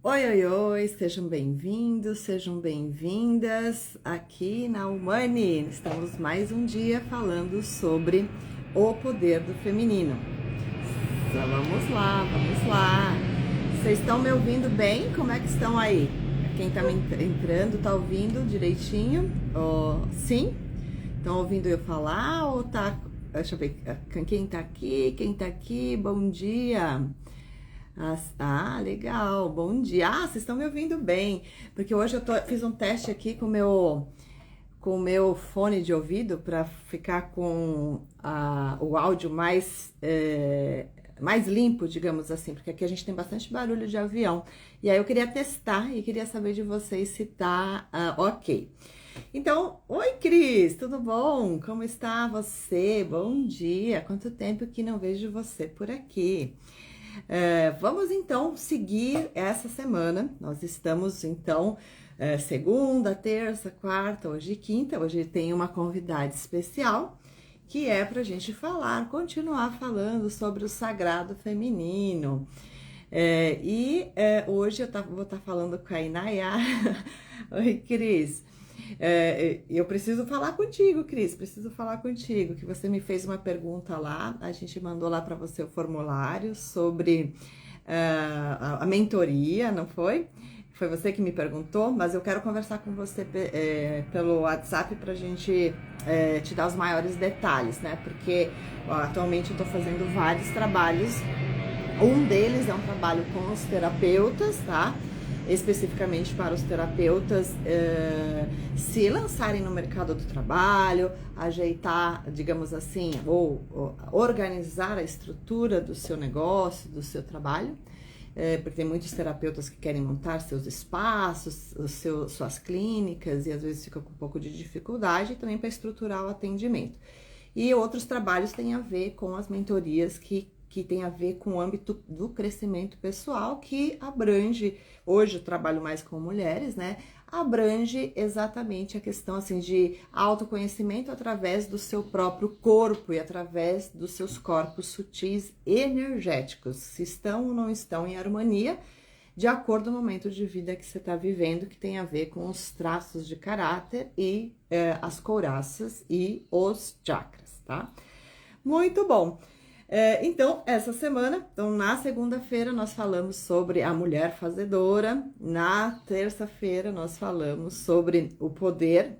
Oi, oi, oi, sejam bem-vindos, sejam bem-vindas aqui na Humane. Estamos mais um dia falando sobre o poder do feminino. Então, vamos lá, vamos lá. Vocês estão me ouvindo bem? Como é que estão aí? Quem está entrando, está ouvindo direitinho? Oh, sim? Estão ouvindo eu falar ou tá... Deixa eu ver, quem está aqui? Quem está aqui? Bom dia! Legal, bom dia. Vocês estão me ouvindo bem, porque hoje fiz um teste aqui com o meu fone de ouvido para ficar com o áudio mais limpo, digamos assim, porque aqui a gente tem bastante barulho de avião. E aí eu queria testar e queria saber de vocês se tá ok. Então, oi Cris, tudo bom? Como está você? Bom dia, quanto tempo que não vejo você por aqui. Vamos então seguir essa semana. Nós estamos então segunda, terça, quarta, hoje quinta. Hoje tem uma convidada especial que é para a gente continuar falando sobre o sagrado feminino. Hoje vou estar falando com a Inayá. Oi, Cris. Eu preciso falar contigo, Cris, preciso falar contigo, que você me fez uma pergunta lá, a gente mandou lá para você o formulário sobre a mentoria, não foi? Foi você que me perguntou, mas eu quero conversar com você pelo WhatsApp para a gente te dar os maiores detalhes, né? Porque atualmente eu estou fazendo vários trabalhos. Um deles é um trabalho com os terapeutas, tá? Especificamente para os terapeutas se lançarem no mercado do trabalho, ajeitar, digamos assim, ou organizar a estrutura do seu negócio, do seu trabalho, porque tem muitos terapeutas que querem montar seus espaços, suas clínicas, e às vezes fica com um pouco de dificuldade, também para estruturar o atendimento. E outros trabalhos têm a ver com as mentorias que tem a ver com o âmbito do crescimento pessoal, que abrange, hoje eu trabalho mais com mulheres, né? Abrange exatamente a questão assim de autoconhecimento através do seu próprio corpo e através dos seus corpos sutis energéticos, se estão ou não estão em harmonia, de acordo com o momento de vida que você está vivendo, que tem a ver com os traços de caráter e as couraças e os chakras, tá? Muito bom! Então, essa semana, na segunda-feira, nós falamos sobre a mulher fazedora, na terça-feira, nós falamos sobre o poder,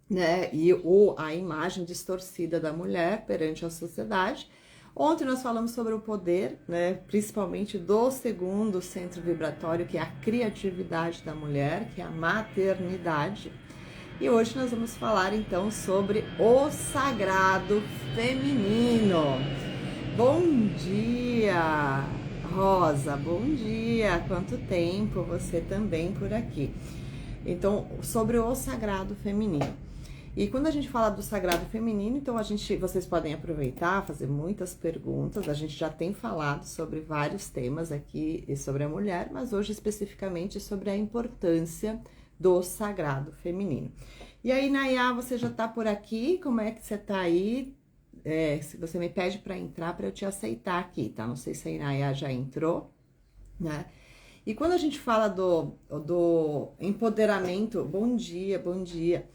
né, e a imagem distorcida da mulher perante a sociedade. Ontem nós falamos sobre o poder, né, principalmente do segundo centro vibratório, que é a criatividade da mulher, que é a maternidade. E hoje nós vamos falar então sobre o sagrado feminino. Bom dia, Rosa, bom dia, quanto tempo, você também por aqui. Então, sobre o sagrado feminino. E quando a gente fala do sagrado feminino, então vocês podem aproveitar, fazer muitas perguntas. A gente já tem falado sobre vários temas aqui sobre a mulher, mas hoje especificamente sobre a importância do sagrado feminino. E aí, Nayá, você já tá por aqui? Como é que você tá aí? Se você me pede para entrar, para eu te aceitar aqui, tá? Não sei se a Inayá já entrou, né? E quando a gente fala do empoderamento, bom dia, bom dia.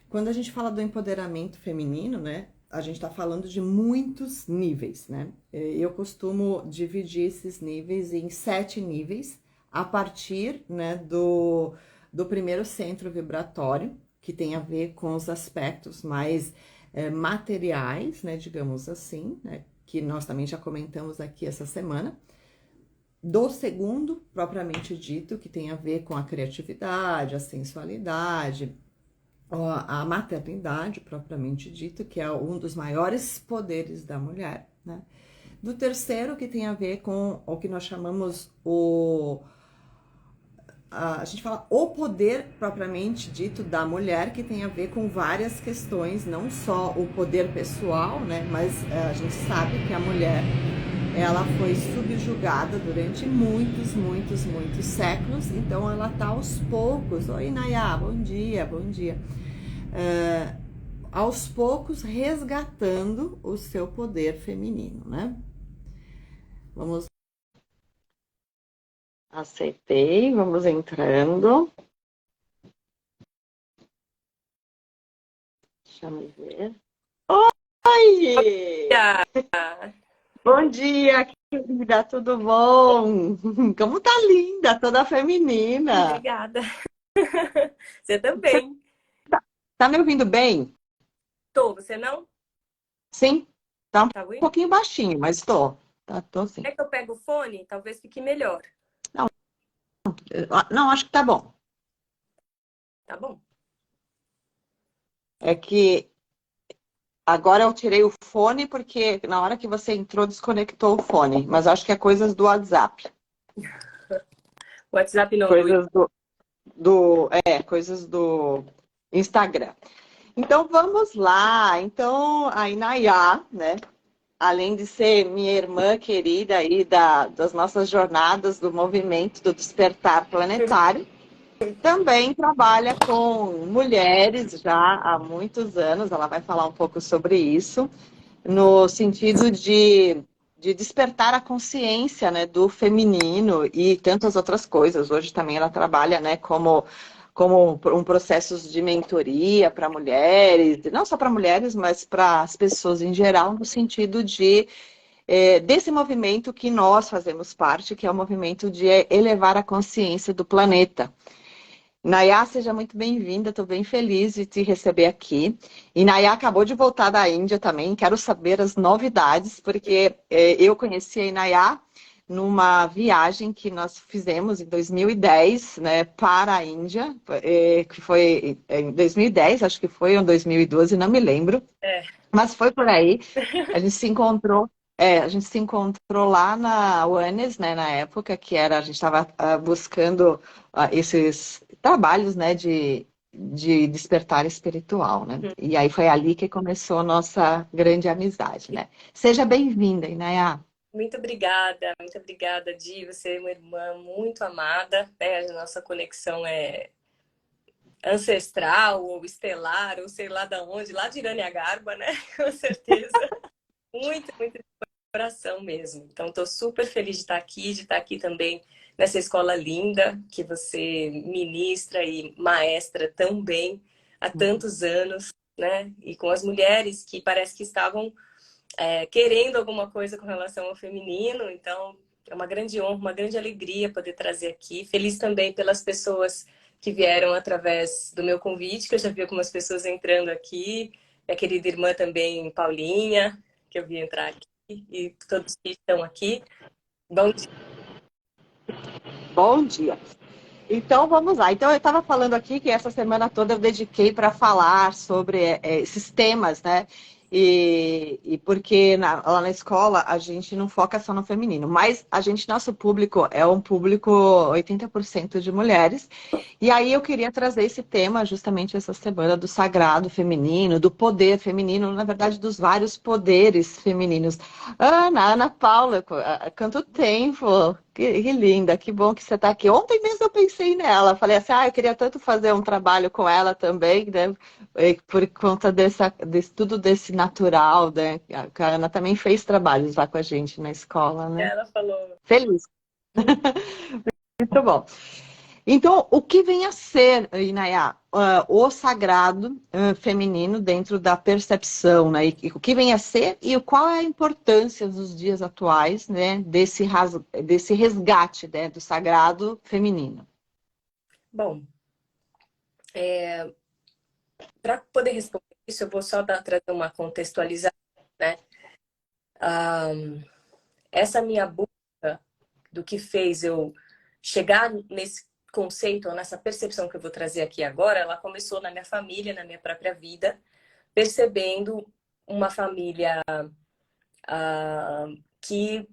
Quando a gente fala do empoderamento feminino, né? A gente tá falando de muitos níveis, né? Eu costumo dividir esses níveis em 7 níveis, a partir, né, do primeiro centro vibratório, que tem a ver com os aspectos mais materiais, né, digamos assim, né, que nós também já comentamos aqui essa semana, do segundo, propriamente dito, que tem a ver com a criatividade, a sensualidade, a maternidade, propriamente dito, que é um dos maiores poderes da mulher, né, do terceiro, que tem a ver com o que nós chamamos a gente fala o poder propriamente dito da mulher, que tem a ver com várias questões, não só o poder pessoal, né? Mas a gente sabe que a mulher, ela foi subjugada durante muitos, muitos, muitos séculos, então ela tá aos poucos. Oi, Nayá, bom dia, bom dia. Aos poucos resgatando o seu poder feminino, né? Vamos Aceitei, vamos entrando. Deixa eu ver. Oi! Ah, Bom dia, querida, tudo bom? Como tá linda, toda feminina. obrigada. Você também. Tá me ouvindo bem? Tô, você não? Sim? Tá um Tá ruim? pouquinho baixinho, mas tô. Tô sim. É que eu pego o fone, talvez fique melhor. Não, não, acho que tá bom. Tá bom? É que agora eu tirei o fone porque na hora que você entrou desconectou o fone, mas acho que é coisas do WhatsApp. WhatsApp não, Coisas coisas do Instagram. Então vamos lá. Então a Inayá, né? Além de ser minha irmã querida aí das nossas jornadas do movimento do despertar planetário, também trabalha com mulheres já há muitos anos. Ela vai falar um pouco sobre isso, no sentido de despertar a consciência, né, do feminino e tantas outras coisas. Hoje também ela trabalha, né, como um processo de mentoria para mulheres, não só para mulheres, mas para as pessoas em geral, no sentido desse movimento que nós fazemos parte, que é o movimento de elevar a consciência do planeta. Nayá, seja muito bem-vinda, estou bem feliz de te receber aqui. E Nayá acabou de voltar da Índia também, quero saber as novidades, porque eu conheci a Nayá numa viagem que nós fizemos em 2010, né, para a Índia, que foi em 2010, acho que foi, ou 2012, não me lembro. É. Mas foi por aí. A gente se encontrou, a gente se encontrou lá na UANES, né, na época, que era, a gente estava buscando esses trabalhos, né, de despertar espiritual, né? E aí foi ali que começou a nossa grande amizade, né? Seja bem-vinda, Inaya. Muito obrigada, Di. Você é uma irmã muito amada, né? A nossa conexão é ancestral ou estelar, ou sei lá da onde, lá de Iraniagarba, né? Com certeza. Muito coração mesmo. Então, estou super feliz de estar aqui também nessa escola linda que você ministra e maestra tão bem há tantos anos, né? E com as mulheres que parece que estavam querendo alguma coisa com relação ao feminino. Então, é uma grande honra, uma grande alegria poder trazer aqui. Feliz também pelas pessoas que vieram através do meu convite, que eu já vi algumas pessoas entrando aqui. Minha querida irmã também, Paulinha, que eu vi entrar aqui, e todos que estão aqui. Bom dia. Bom dia. Então vamos lá. Então eu estava falando aqui que essa semana toda eu dediquei para falar sobre esses temas, né? E porque lá na escola a gente não foca só no feminino, mas nosso público é um público 80% de mulheres. E aí eu queria trazer esse tema justamente essa semana do sagrado feminino, do poder feminino, na verdade dos vários poderes femininos. Ana Paula, quanto tempo! Que linda, que bom que você está aqui. Ontem mesmo eu pensei nela, falei assim, eu queria tanto fazer um trabalho com ela também, né? Por conta tudo desse natural, né? A Ana também fez trabalhos lá com a gente na escola, né? Ela falou. Feliz, muito bom. Então, o que vem a ser, Inayá, o sagrado feminino dentro da percepção, né? E o que vem a ser e qual é a importância dos dias atuais, né? Desse resgate, né? Do sagrado feminino. Bom, para poder responder isso, eu vou só trazer uma contextualização, né? Ah, essa minha busca do que fez eu chegar nesse conceito, ou nessa percepção que eu vou trazer aqui agora, ela começou na minha família, na minha própria vida, percebendo uma família que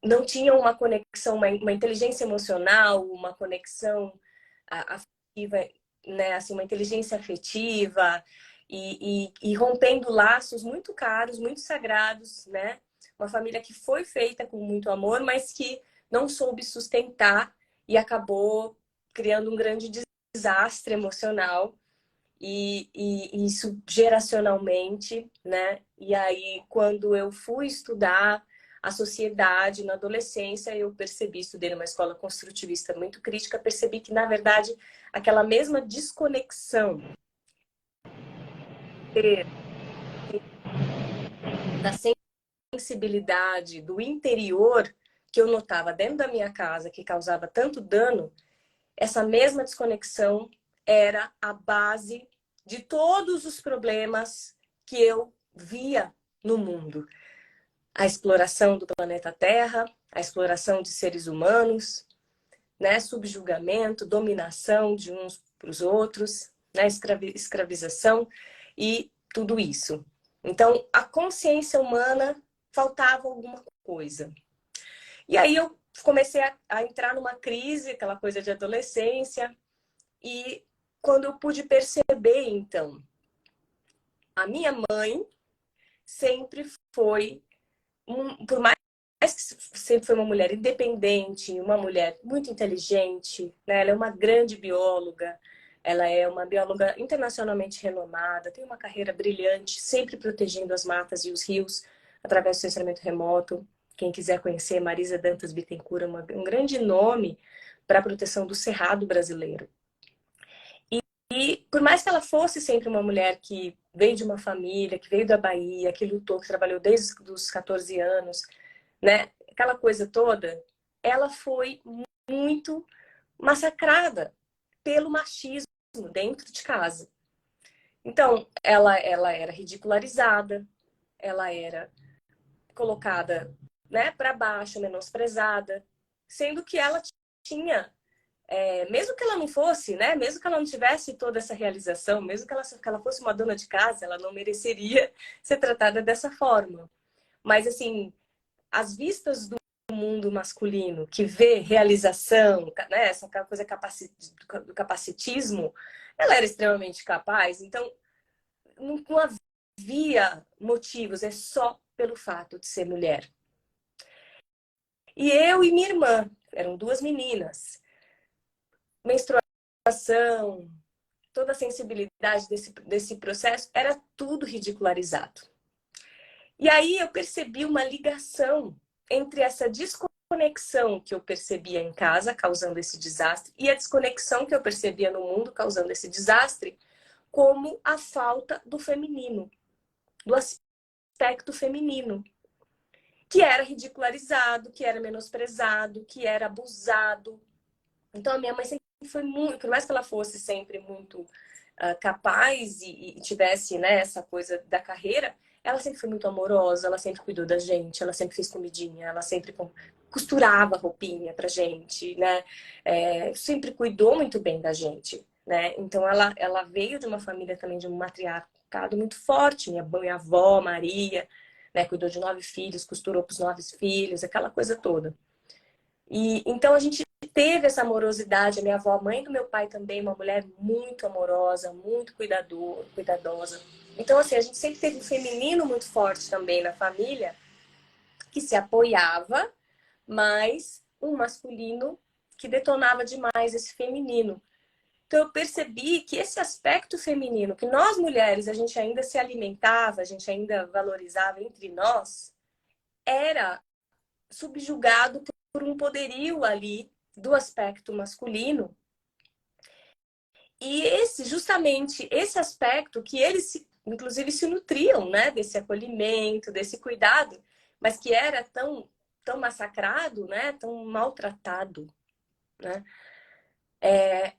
não tinha uma conexão, uma inteligência emocional, uma conexão afetiva, né, assim, uma inteligência afetiva e rompendo laços muito caros, muito sagrados, né? Uma família que foi feita com muito amor, mas que não soube sustentar e acabou criando um grande desastre emocional e isso geracionalmente, né? E aí, quando eu fui estudar a sociedade. Na adolescência, eu percebi, estudei numa escola construtivista muito crítica, percebi que, na verdade, aquela mesma desconexão da sensibilidade do interior que eu notava dentro da minha casa, que causava tanto dano, essa mesma desconexão era a base de todos os problemas que eu via no mundo. A exploração do planeta Terra, a exploração de seres humanos, né, subjugamento, dominação de uns para os outros, né, escravização e tudo isso. Então, a consciência humana faltava alguma coisa. E aí eu comecei a entrar numa crise, aquela coisa de adolescência, e quando eu pude perceber, então, a minha mãe sempre foi, por mais que sempre foi uma mulher independente, uma mulher muito inteligente, né? Ela é uma grande bióloga, ela é uma bióloga internacionalmente renomada, tem uma carreira brilhante, sempre protegendo as matas e os rios através do sensoramento remoto. Quem quiser conhecer, Marisa Dantas Bittencourt é um grande nome para a proteção do cerrado brasileiro. E por mais que ela fosse sempre uma mulher que veio de uma família, que veio da Bahia, que lutou, que trabalhou desde os 14 anos, né? Aquela coisa toda, ela foi muito massacrada pelo machismo dentro de casa. Então, ela era ridicularizada, ela era colocada, né, para baixo, menosprezada, sendo que ela tinha, mesmo que ela não fosse, né, mesmo que ela não tivesse toda essa realização, mesmo que ela fosse uma dona de casa, ela não mereceria ser tratada dessa forma. Mas, assim, as vistas do mundo masculino, que vê realização, né, essa coisa do capacitismo, ela era extremamente capaz, então não havia motivos, é só pelo fato de ser mulher. E eu e minha irmã, eram duas meninas, menstruação, toda a sensibilidade desse processo, era tudo ridicularizado. E aí eu percebi uma ligação entre essa desconexão que eu percebia em casa, causando esse desastre, e a desconexão que eu percebia no mundo, causando esse desastre, como a falta do feminino, do aspecto feminino, que era ridicularizado, que era menosprezado, que era abusado. Então a minha mãe sempre foi muito, por mais que ela fosse sempre muito capaz e tivesse, né, essa coisa da carreira, ela sempre foi muito amorosa, ela sempre cuidou da gente, ela sempre fez comidinha, ela sempre costurava roupinha pra gente, né? Sempre cuidou muito bem da gente, né? Então ela veio de uma família também de um matriarcado muito forte, minha avó, Maria, né, cuidou de 9 filhos, costurou pros 9 filhos, aquela coisa toda. E então a gente teve essa amorosidade. A minha avó, a mãe do meu pai também, uma mulher muito amorosa, muito cuidadosa. Então, assim, a gente sempre teve um feminino muito forte também na família, que se apoiava, mas um masculino que detonava demais esse feminino. Então, eu percebi que esse aspecto feminino, que nós mulheres, a gente ainda se alimentava, a gente ainda valorizava entre nós, era subjugado por um poderio ali do aspecto masculino. E justamente esse aspecto que eles, inclusive, se nutriam, né, desse acolhimento, desse cuidado, mas que era tão massacrado, né, tão maltratado, né,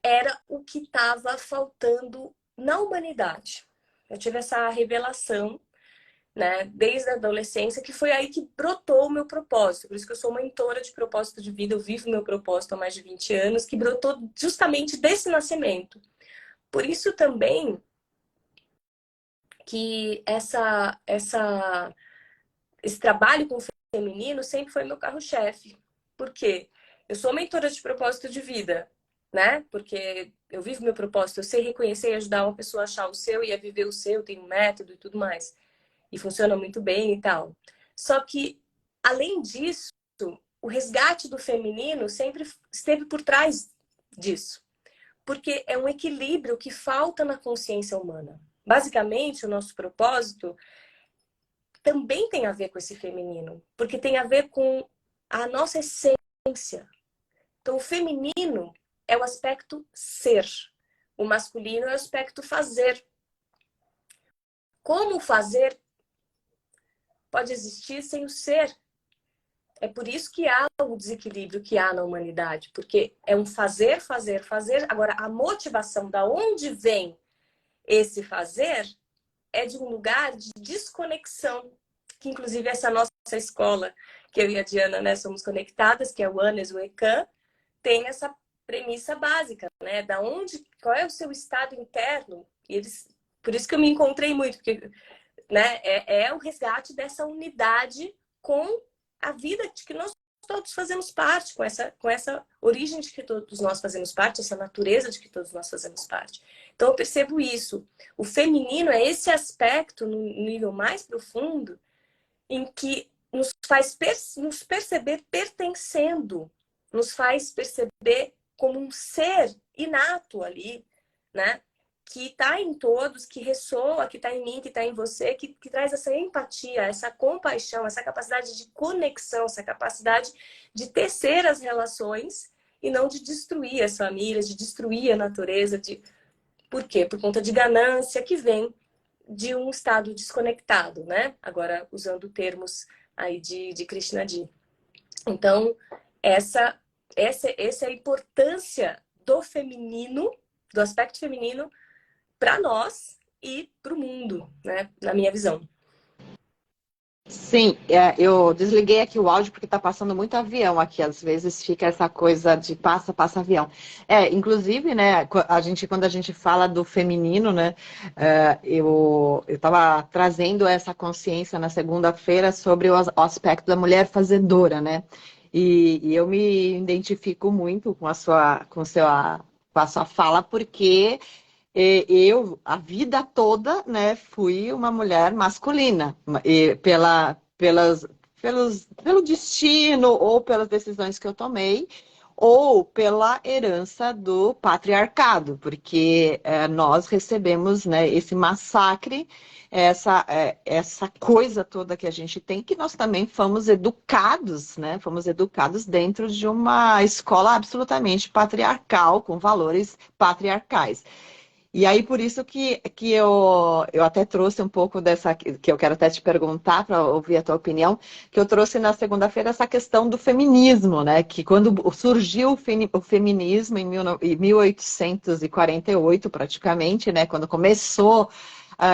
era o que estava faltando na humanidade. Eu tive essa revelação, né, desde a adolescência, que foi aí que brotou o meu propósito. Por isso que eu sou mentora de propósito de vida, eu vivo meu propósito há mais de 20 anos, que brotou justamente desse nascimento. Por isso também que esse trabalho com o feminino sempre foi meu carro-chefe. Por quê? Eu sou mentora de propósito de vida, né? Porque eu vivo meu propósito, eu sei reconhecer e ajudar uma pessoa a achar o seu e a viver o seu, tenho um método e tudo mais. E funciona muito bem e tal. Só que, além disso, o resgate do feminino sempre esteve por trás disso. Porque é um equilíbrio que falta na consciência humana. Basicamente, o nosso propósito também tem a ver com esse feminino, porque tem a ver com a nossa essência. Então, o feminino é o aspecto ser, o masculino é o aspecto fazer. Como o fazer pode existir sem o ser? É por isso que há o desequilíbrio que há na humanidade, porque é um fazer, fazer, fazer. Agora, a motivação, da onde vem esse fazer, é de um lugar de desconexão, que inclusive essa nossa escola, que eu e a Diana, né, somos conectadas, que é o ANES, o ECAN, tem essa premissa básica, né? Da onde, qual é o seu estado interno? E eles, por isso que eu me encontrei muito, porque, né, é o resgate dessa unidade com a vida de que nós todos fazemos parte, com essa origem de que todos nós fazemos parte, essa natureza de que todos nós fazemos parte. Então eu percebo isso. O feminino é esse aspecto, no nível mais profundo, em que nos faz nos perceber pertencendo, nos faz perceber como um ser inato ali, né? Que está em todos, que ressoa, que está em mim, que está em você, que traz essa empatia, essa compaixão, essa capacidade de conexão, essa capacidade de tecer as relações e não de destruir as famílias, de destruir a natureza. Por quê? Por conta de ganância que vem de um estado desconectado, né? Agora, usando termos aí de Krishnadi. Então, essa é a importância do feminino, do aspecto feminino, para nós e para o mundo, né? Na minha visão. Sim, eu desliguei aqui o áudio porque está passando muito avião aqui. Às vezes fica essa coisa de passa avião. Inclusive, né, quando a gente fala do feminino, né, eu estava trazendo essa consciência na segunda-feira sobre o aspecto da mulher fazedora, né? E eu me identifico muito com com a sua fala, porque eu, a vida toda, né, fui uma mulher masculina, e pelo destino, ou pelas decisões que eu tomei, ou pela herança do patriarcado, porque nós recebemos, né, esse massacre, essa coisa toda que a gente tem, que nós também fomos educados, né, fomos educados dentro de uma escola absolutamente patriarcal, com valores patriarcais. E aí, por isso que eu até trouxe um pouco dessa, que eu quero até te perguntar, para ouvir a tua opinião, que eu trouxe na segunda-feira essa questão do feminismo, né? Que quando surgiu o feminismo em 1848, praticamente, né? Quando começou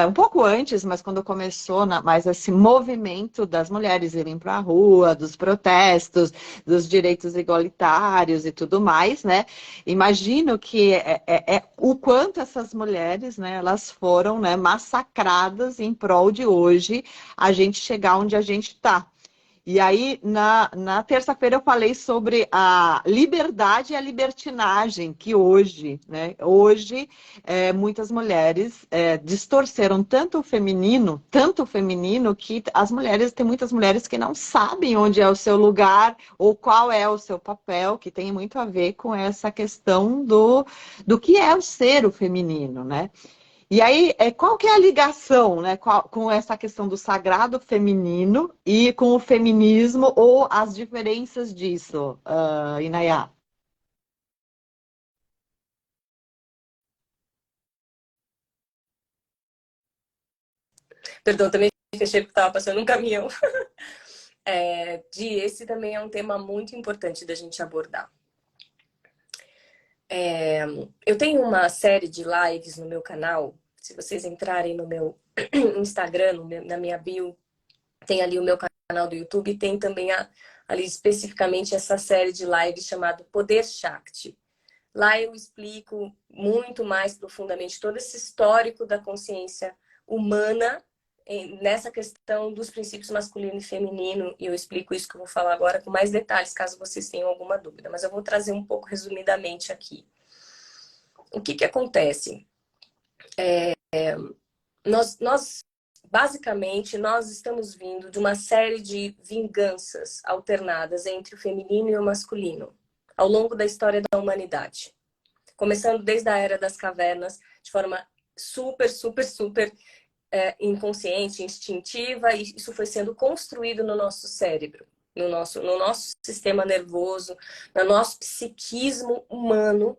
um pouco antes, mas quando começou mais esse movimento das mulheres irem para a rua, dos protestos, dos direitos igualitários e tudo mais, né? Imagino que o quanto essas mulheres, né, elas foram, né, massacradas em prol de hoje a gente chegar onde a gente está. E aí, na terça-feira, eu falei sobre a liberdade e a libertinagem, que hoje, né? Hoje, muitas mulheres distorceram tanto o feminino, que tem muitas mulheres que não sabem onde é o seu lugar ou qual é o seu papel, que tem muito a ver com essa questão do que é o ser o feminino, né? E aí, qual que é a ligação, né, com essa questão do sagrado feminino e com o feminismo, ou as diferenças disso, Inayá? Perdão, também fechei porque estava passando um caminhão. Esse também é um tema muito importante da gente abordar. Eu tenho uma série de lives no meu canal. Se vocês entrarem no meu Instagram, na minha bio, tem ali o meu canal do YouTube e tem também ali especificamente essa série de lives chamada Poder Shakti. Lá eu explico muito mais profundamente todo esse histórico da consciência humana nessa questão dos princípios masculino e feminino, e eu explico isso que eu vou falar agora com mais detalhes, caso vocês tenham alguma dúvida, mas eu vou trazer um pouco resumidamente aqui. O que acontece? Basicamente, nós estamos vindo de uma série de vinganças alternadas entre o feminino e o masculino ao longo da história da humanidade. Começando desde a Era das Cavernas, de forma super inconsciente, instintiva, e isso foi sendo construído no nosso cérebro, no nosso sistema nervoso, no nosso psiquismo humano,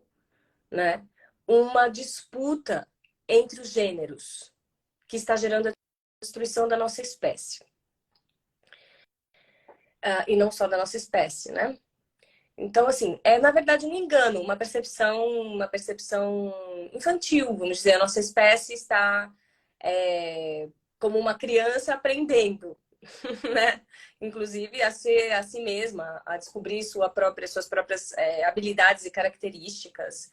né? Uma disputa entre os gêneros que está gerando a destruição da nossa espécie. E não só da nossa espécie, né? Então, assim, é na verdade um engano, uma percepção infantil, vamos dizer. A nossa espécie está como uma criança aprendendo, né? Inclusive a ser a si mesma, a descobrir suas próprias habilidades e características.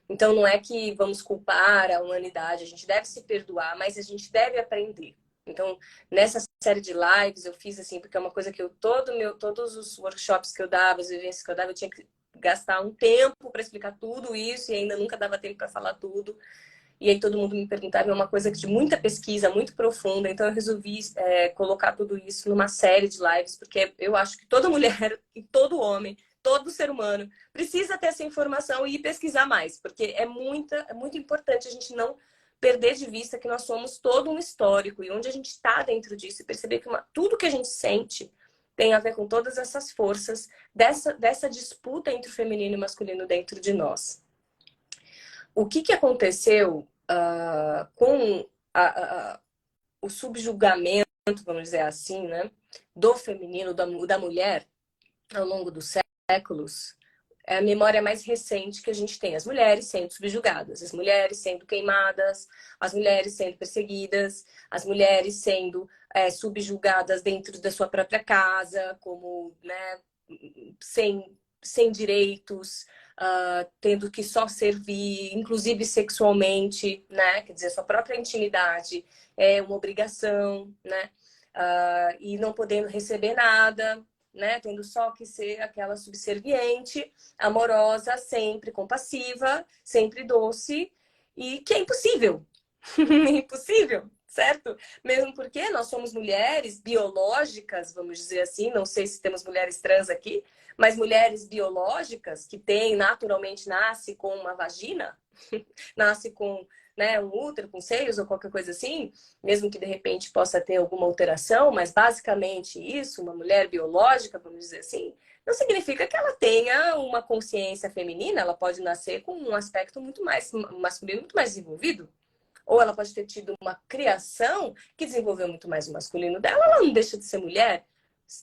Então, não é que vamos culpar a humanidade, a gente deve se perdoar, mas a gente deve aprender. Então, nessa série de lives eu fiz assim, porque é uma coisa que todos os workshops que eu dava, as vivências que eu dava, eu tinha que gastar um tempo para explicar tudo isso e ainda nunca dava tempo para falar tudo. E aí todo mundo me perguntava, é uma coisa de muita pesquisa, muito profunda, então eu resolvi colocar tudo isso numa série de lives, porque eu acho que toda mulher e todo homem, todo ser humano precisa ter essa informação e ir pesquisar mais, porque é muito importante a gente não perder de vista que nós somos todo um histórico e onde a gente está dentro disso e perceber que tudo que a gente sente tem a ver com todas essas forças dessa disputa entre o feminino e o masculino dentro de nós. O que aconteceu com o subjugamento, vamos dizer assim, né, do feminino, da mulher, ao longo dos séculos, é a memória mais recente que a gente tem. As mulheres sendo subjugadas, as mulheres sendo queimadas, as mulheres sendo perseguidas, as mulheres sendo subjugadas dentro da sua própria casa, como, né, sem direitos, tendo que só servir, inclusive sexualmente, né? Quer dizer, sua própria intimidade é uma obrigação, né? E não podendo receber nada, né? Tendo só que ser aquela subserviente, amorosa, sempre compassiva, sempre doce, e que é impossível. Impossível, certo? Mesmo porque nós somos mulheres biológicas, vamos dizer assim, não sei se temos mulheres trans aqui, mas mulheres biológicas que naturalmente nasce com uma vagina, nasce com, né, um útero, com seios ou qualquer coisa assim, mesmo que de repente possa ter alguma alteração, mas basicamente isso, uma mulher biológica, vamos dizer assim, não significa que ela tenha uma consciência feminina, ela pode nascer com um aspecto muito mais masculino, muito mais desenvolvido. Ou ela pode ter tido uma criação que desenvolveu muito mais o masculino dela, ela não deixa de ser mulher.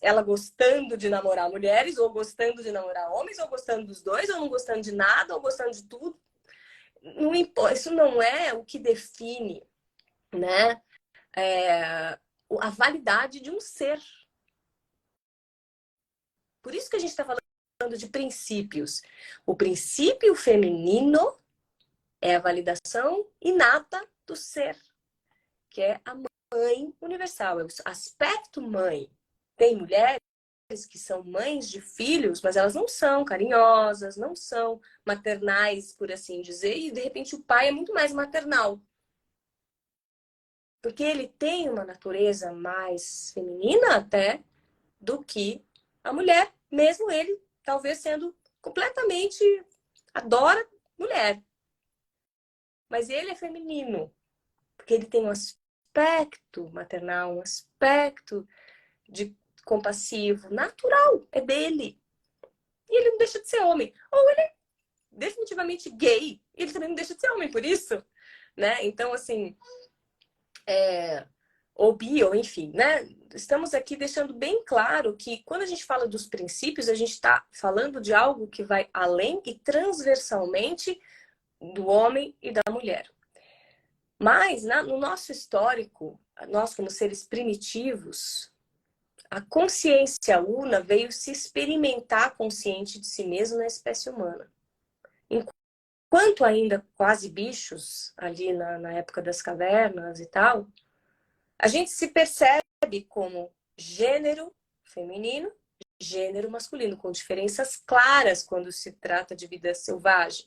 Ela gostando de namorar mulheres, ou gostando de namorar homens, ou gostando dos dois, ou não gostando de nada, ou gostando de tudo. Não importa, isso não é o que define, né, a validade de um ser. Por isso que a gente está falando de princípios. O princípio feminino é a validação inata do ser, que é a mãe universal, é o aspecto mãe. Tem mulheres que são mães de filhos, mas elas não são carinhosas, não são maternais, por assim dizer, e de repente o pai é muito mais maternal. Porque ele tem uma natureza mais feminina até do que a mulher, mesmo ele talvez sendo completamente adora mulher. Mas ele é feminino, porque ele tem um aspecto maternal, um aspecto de compassivo, natural, é dele. E ele não deixa de ser homem. Ou ele é definitivamente gay, e ele também não deixa de ser homem por isso, né? Então, assim, ou bi, ou enfim, né? Estamos aqui deixando bem claro que quando a gente fala dos princípios, a gente está falando de algo que vai além e transversalmente do homem e da mulher. Mas, no nosso histórico, nós como seres primitivos, a consciência una veio se experimentar consciente de si mesmo na espécie humana. Enquanto ainda quase bichos, ali na época das cavernas e tal, a gente se percebe como gênero feminino, gênero masculino, com diferenças claras quando se trata de vida selvagem,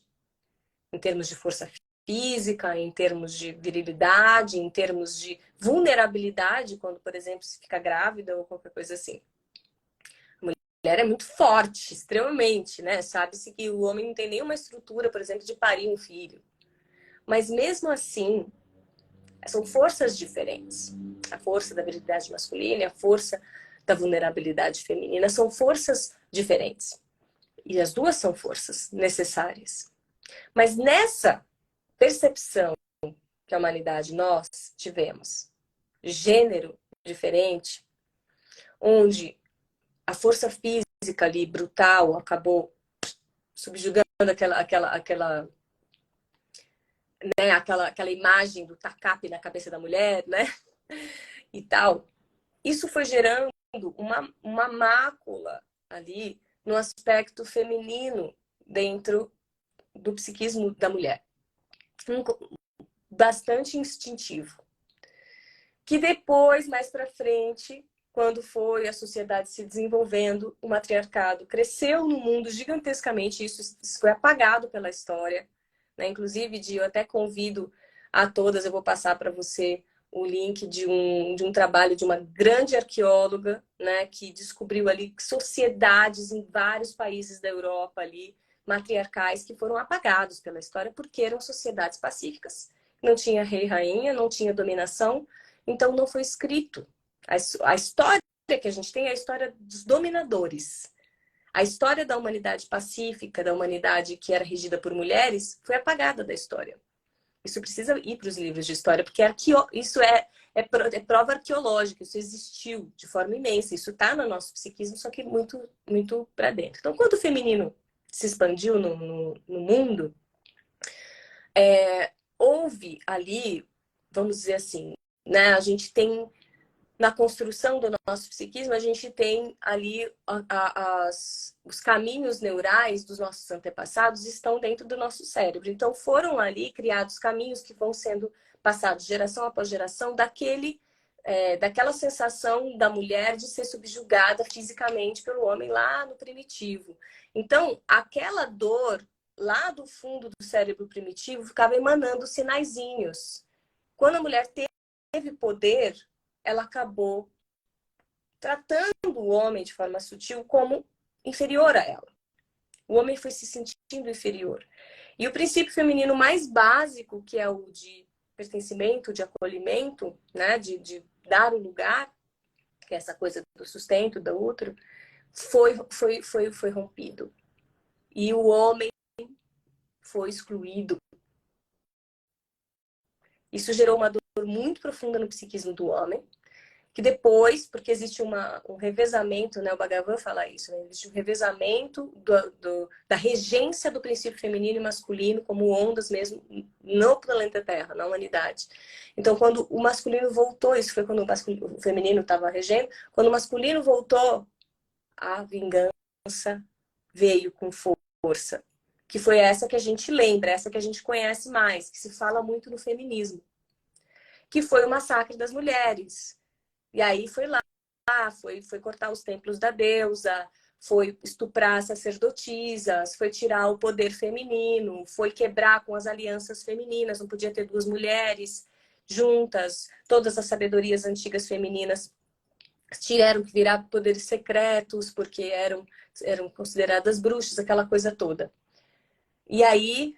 em termos de força física, em termos de virilidade, em termos de vulnerabilidade, quando, por exemplo, se fica grávida ou qualquer coisa assim. A mulher é muito forte, extremamente, né? Sabe-se que o homem não tem nenhuma estrutura, por exemplo, de parir um filho. Mas mesmo assim, São forças diferentes. A força da virilidade masculina e a força da vulnerabilidade feminina são forças diferentes. E as duas são forças necessárias. Mas nessa percepção que a humanidade, nós tivemos, gênero diferente, onde a força física ali, brutal, acabou subjugando aquela imagem do tacape na cabeça da mulher, né? E tal. Isso foi gerando uma mácula ali no aspecto feminino dentro do psiquismo da mulher. Bastante instintivo. Que depois, mais para frente, quando foi a sociedade se desenvolvendo, o matriarcado cresceu no mundo gigantescamente, isso foi apagado pela história, né? Inclusive, eu até convido a todas, eu vou passar para você o link de um trabalho de uma grande arqueóloga, né, que descobriu ali sociedades em vários países da Europa ali, matriarcais, que foram apagados pela história porque eram sociedades pacíficas. Não tinha rei e rainha, não tinha dominação, então não foi escrito. A história que a gente tem é a história dos dominadores. A história da humanidade pacífica, da humanidade que era regida por mulheres, foi apagada da história. Isso precisa ir para os livros de história, porque isso é prova arqueológica, isso existiu de forma imensa, isso está no nosso psiquismo, só que muito, muito para dentro. Então, quando o feminino se expandiu no mundo, houve ali, vamos dizer assim, né, a gente tem, na construção do nosso psiquismo, a gente tem ali os caminhos neurais dos nossos antepassados estão dentro do nosso cérebro. Então, foram ali criados caminhos que vão sendo passados geração após geração daquela sensação da mulher de ser subjugada fisicamente pelo homem lá no primitivo. Então, aquela dor lá do fundo do cérebro primitivo ficava emanando sinaizinhos. Quando a mulher teve poder, ela acabou tratando o homem de forma sutil como inferior a ela. O homem foi se sentindo inferior. E o princípio feminino mais básico, que é o de pertencimento, de acolhimento, né, de dar o lugar, que é essa coisa do sustento, do útero, foi rompido. E o homem foi excluído. Isso gerou uma dor muito profunda no psiquismo do homem, que depois, porque existe um revezamento, né? O Bhagavan fala isso, né? Existe um revezamento da regência do princípio feminino e masculino como ondas mesmo no planeta Terra, na humanidade. Então, quando o masculino voltou, isso foi quando o feminino estava regendo, quando o masculino voltou, a vingança veio com força, que foi essa que a gente lembra, essa que a gente conhece mais, que se fala muito no feminismo, que foi o massacre das mulheres. E aí foi lá, foi cortar os templos da deusa, foi estuprar sacerdotisas, foi tirar o poder feminino, foi quebrar com as alianças femininas, não podia ter duas mulheres juntas, todas as sabedorias antigas femininas tiveram que virar poderes secretos, porque eram consideradas bruxas, aquela coisa toda. E aí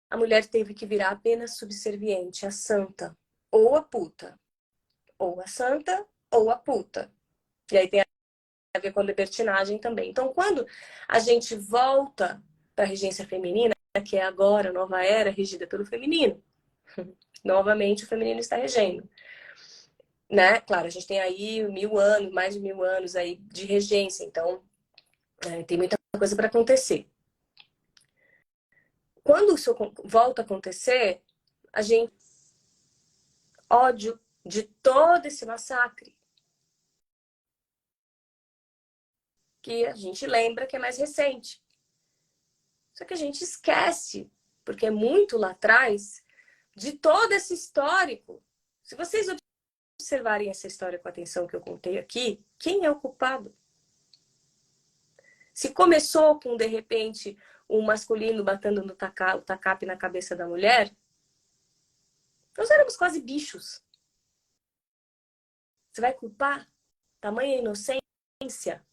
a mulher teve que virar apenas subserviente, a santa, ou a puta, ou a santa, ou a puta. E aí tem a ver com a libertinagem também. Então, quando a gente volta para a regência feminina, que é agora a nova era regida pelo feminino, novamente o feminino está regendo. Né? Claro, a gente tem aí 1000 anos, mais de 1000 anos aí de regência, então tem muita coisa para acontecer. Quando isso volta a acontecer, a gente ódio de todo esse massacre, que a gente lembra que é mais recente. Só que a gente esquece, porque é muito lá atrás, de todo esse histórico. Se vocês observarem essa história com a atenção que eu contei aqui, quem é o culpado? Se começou com, de repente, um masculino batendo o tacape na cabeça da mulher, nós éramos quase bichos. Você vai culpar? Tamanha inocência?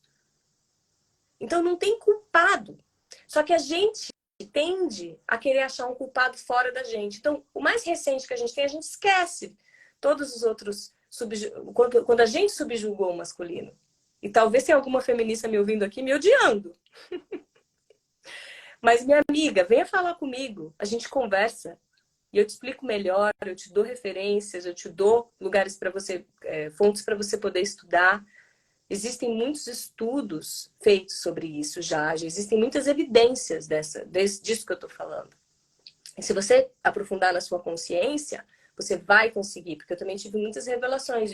Então não tem culpado. Só que a gente tende a querer achar um culpado fora da gente. Então, o mais recente que a gente tem, a gente esquece. todos os outros... Quando a gente subjugou o masculino. E talvez tenha alguma feminista me ouvindo aqui me odiando. Mas, minha amiga, venha falar comigo. A gente conversa. E eu te explico melhor, eu te dou referências, eu te dou lugares para você, fontes para você poder estudar. Existem muitos estudos feitos sobre isso já existem muitas evidências disso que eu estou falando. E se você aprofundar na sua consciência, você vai conseguir, porque eu também tive muitas revelações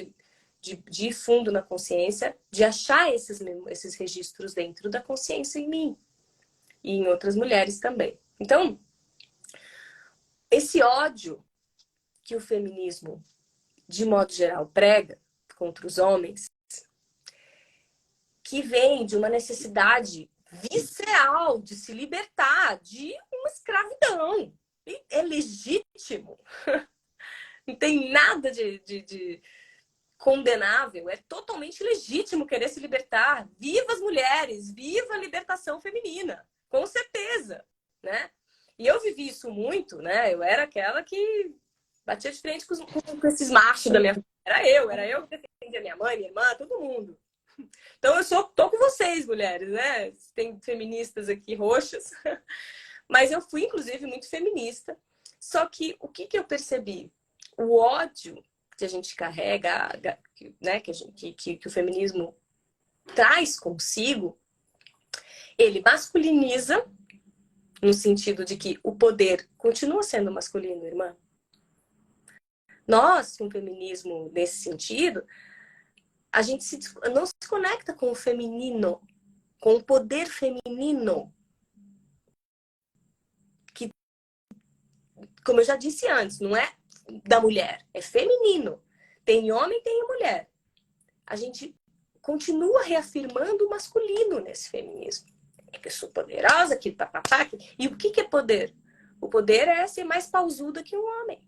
de ir fundo na consciência, de achar esses registros dentro da consciência em mim e em outras mulheres também. Então, esse ódio que o feminismo, de modo geral, prega contra os homens, que vem de uma necessidade visceral de se libertar de uma escravidão. E é legítimo. Não tem nada de condenável. É totalmente legítimo querer se libertar. Viva as mulheres! Viva a libertação feminina! Com certeza, né? E eu vivi isso muito, né? Eu era aquela que batia de frente com esses machos da minha família. Era eu que defendia minha mãe, minha irmã, todo mundo. Então tô com vocês, mulheres, né? Tem feministas aqui roxas. Mas eu fui, inclusive, muito feminista. Só que o que eu percebi? O ódio que a gente carrega, né? Que o feminismo traz consigo, ele masculiniza, no sentido de que o poder continua sendo masculino, irmã. Nós, com o feminismo nesse sentido, a gente não se conecta com o feminino, com o poder feminino. Que, como eu já disse antes, não é da mulher, é feminino. Tem homem, tem mulher. A gente continua reafirmando o masculino nesse feminismo. É que eu sou poderosa, que papapá. E o que é poder? O poder é ser mais pausuda que um homem.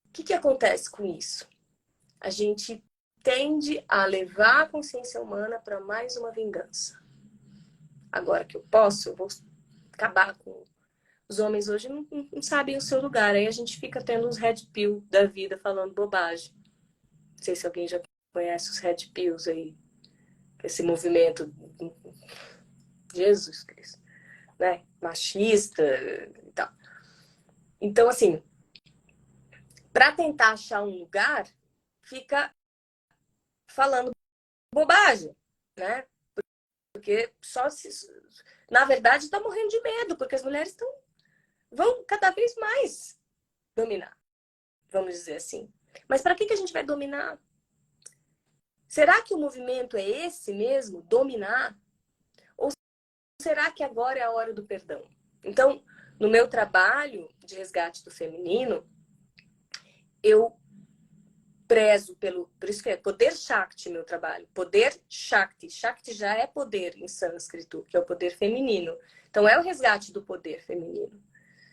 O que acontece com isso? A gente tende a levar a consciência humana para mais uma vingança. Agora que eu posso, eu vou acabar com... Os homens hoje não sabem o seu lugar. Aí a gente fica tendo uns red pill da vida falando bobagem. Não sei se alguém já conhece os red pills aí. Esse movimento... Jesus Cristo. Né? Machista e tal. Então, assim... Para tentar achar um lugar, fica falando bobagem, né? Porque só se... Na verdade, está morrendo de medo, porque as mulheres vão cada vez mais dominar, vamos dizer assim. Mas para que a gente vai dominar? Será que o movimento é esse mesmo, dominar? Ou será que agora é a hora do perdão? Então, no meu trabalho de resgate do feminino, eu prezo por isso que é poder Shakti, meu trabalho. Poder Shakti. Shakti já é poder em sânscrito, que é o poder feminino. Então, é o resgate do poder feminino.